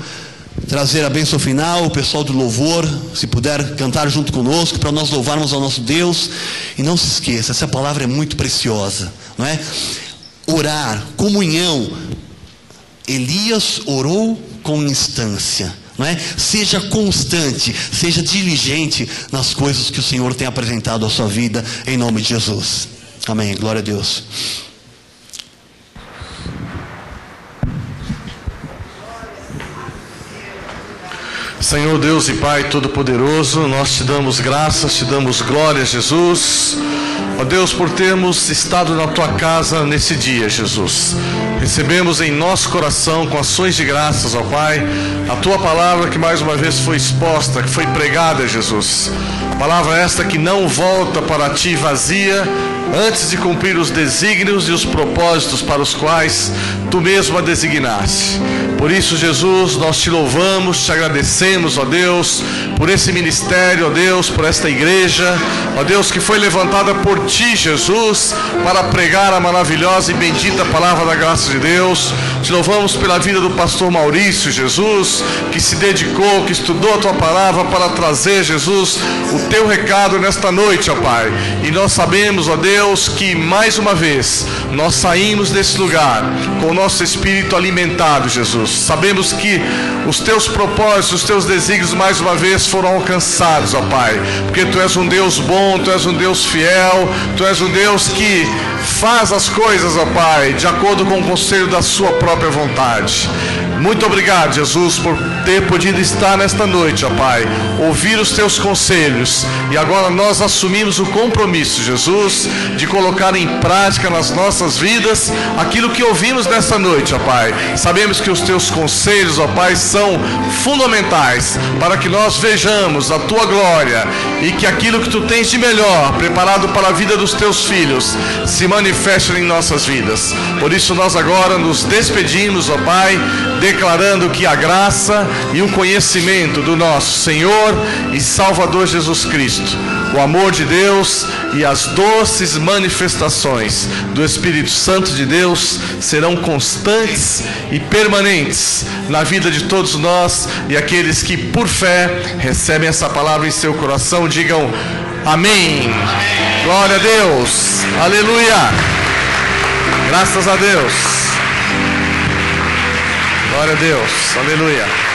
trazer a bênção final. O pessoal do louvor, se puder cantar junto conosco, para nós louvarmos ao nosso Deus. E não se esqueça, essa palavra é muito preciosa, não é? Orar, comunhão. Elias orou com instância, não é? Seja constante, seja diligente nas coisas que o Senhor tem apresentado à sua vida, em nome de Jesus, amém, glória a Deus. Senhor Deus e Pai Todo-Poderoso, nós te damos graças, te damos glória, Jesus. Ó Deus, por termos estado na tua casa nesse dia, Jesus. Recebemos em nosso coração, com ações de graças, ó Pai, a tua palavra que mais uma vez foi exposta, que foi pregada, Jesus. Palavra esta que não volta para ti vazia, antes de cumprir os desígnios e os propósitos para os quais tu mesmo a designaste. Por isso, Jesus, nós te louvamos, te agradecemos, ó Deus, por esse ministério, ó Deus, por esta igreja, ó Deus, que foi levantada por ti, Jesus, para pregar a maravilhosa e bendita palavra da graça de Deus. Te louvamos pela vida do pastor Maurício, Jesus, que se dedicou, que estudou a tua palavra para trazer, Jesus, o teu recado nesta noite, ó Pai. E nós sabemos, ó Deus, que mais uma vez nós saímos desse lugar com o nosso espírito alimentado, Jesus. Sabemos que os teus propósitos, os teus desígnios mais uma vez foram alcançados, ó Pai, porque tu és um Deus bom, tu és um Deus fiel, tu és um Deus que faz as coisas, ó Pai, de acordo com o conselho da sua própria vontade. Muito obrigado, Jesus, por ter podido estar nesta noite, ó Pai, ouvir os teus conselhos, e agora nós assumimos o compromisso, Jesus, de colocar em prática nas nossas vidas aquilo que ouvimos nesta noite, ó Pai. Sabemos que os teus conselhos, ó Pai, são fundamentais para que nós vejamos a tua glória e que aquilo que tu tens de melhor preparado para a vida dos teus filhos se manifeste em nossas vidas. Por isso nós agora nos despedimos, ó Pai, declarando que a graça e o conhecimento do nosso Senhor e Salvador Jesus Cristo, o amor de Deus e as doces manifestações do Espírito Santo de Deus serão constantes e permanentes na vida de todos nós, e aqueles que por fé recebem essa palavra em seu coração digam amém. Glória a Deus, aleluia, graças a Deus, glória a Deus, aleluia.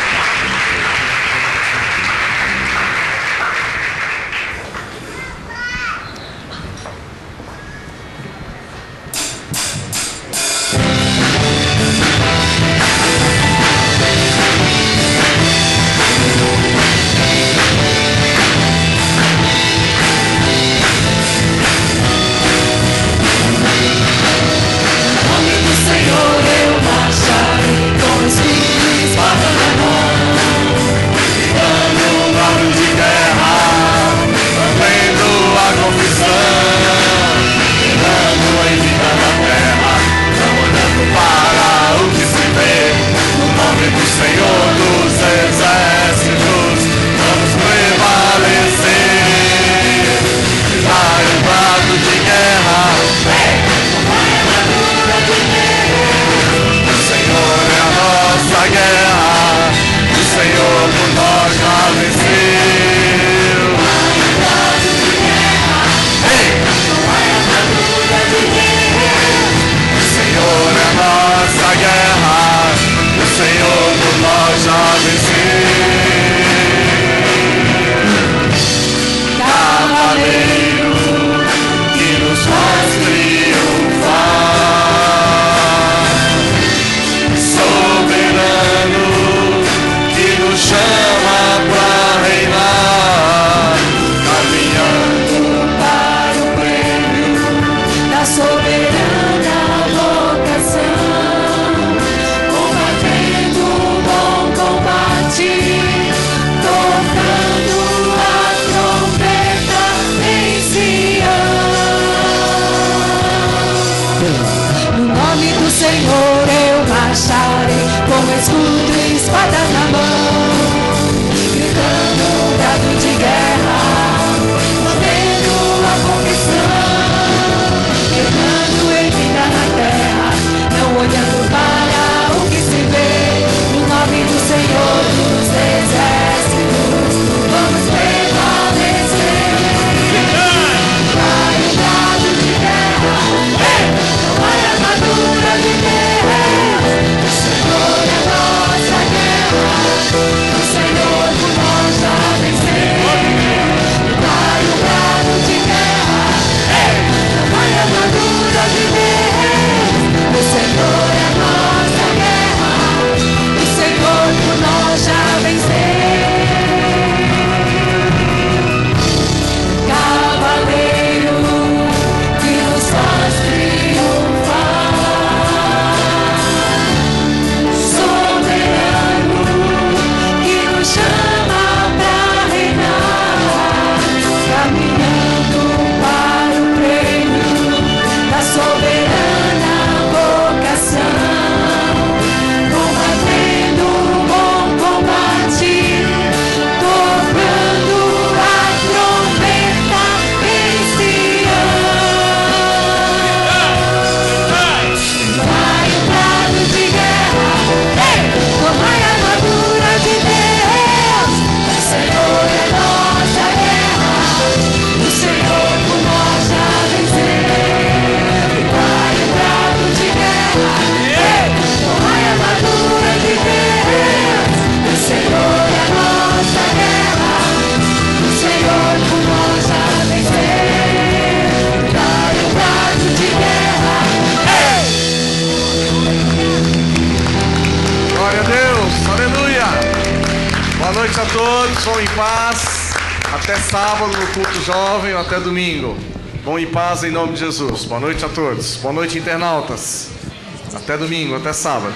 noite a todos, vão em paz. Até sábado no culto jovem ou até domingo. Vão em paz em nome de Jesus. Boa noite a todos. Boa noite, internautas. Até domingo, até sábado.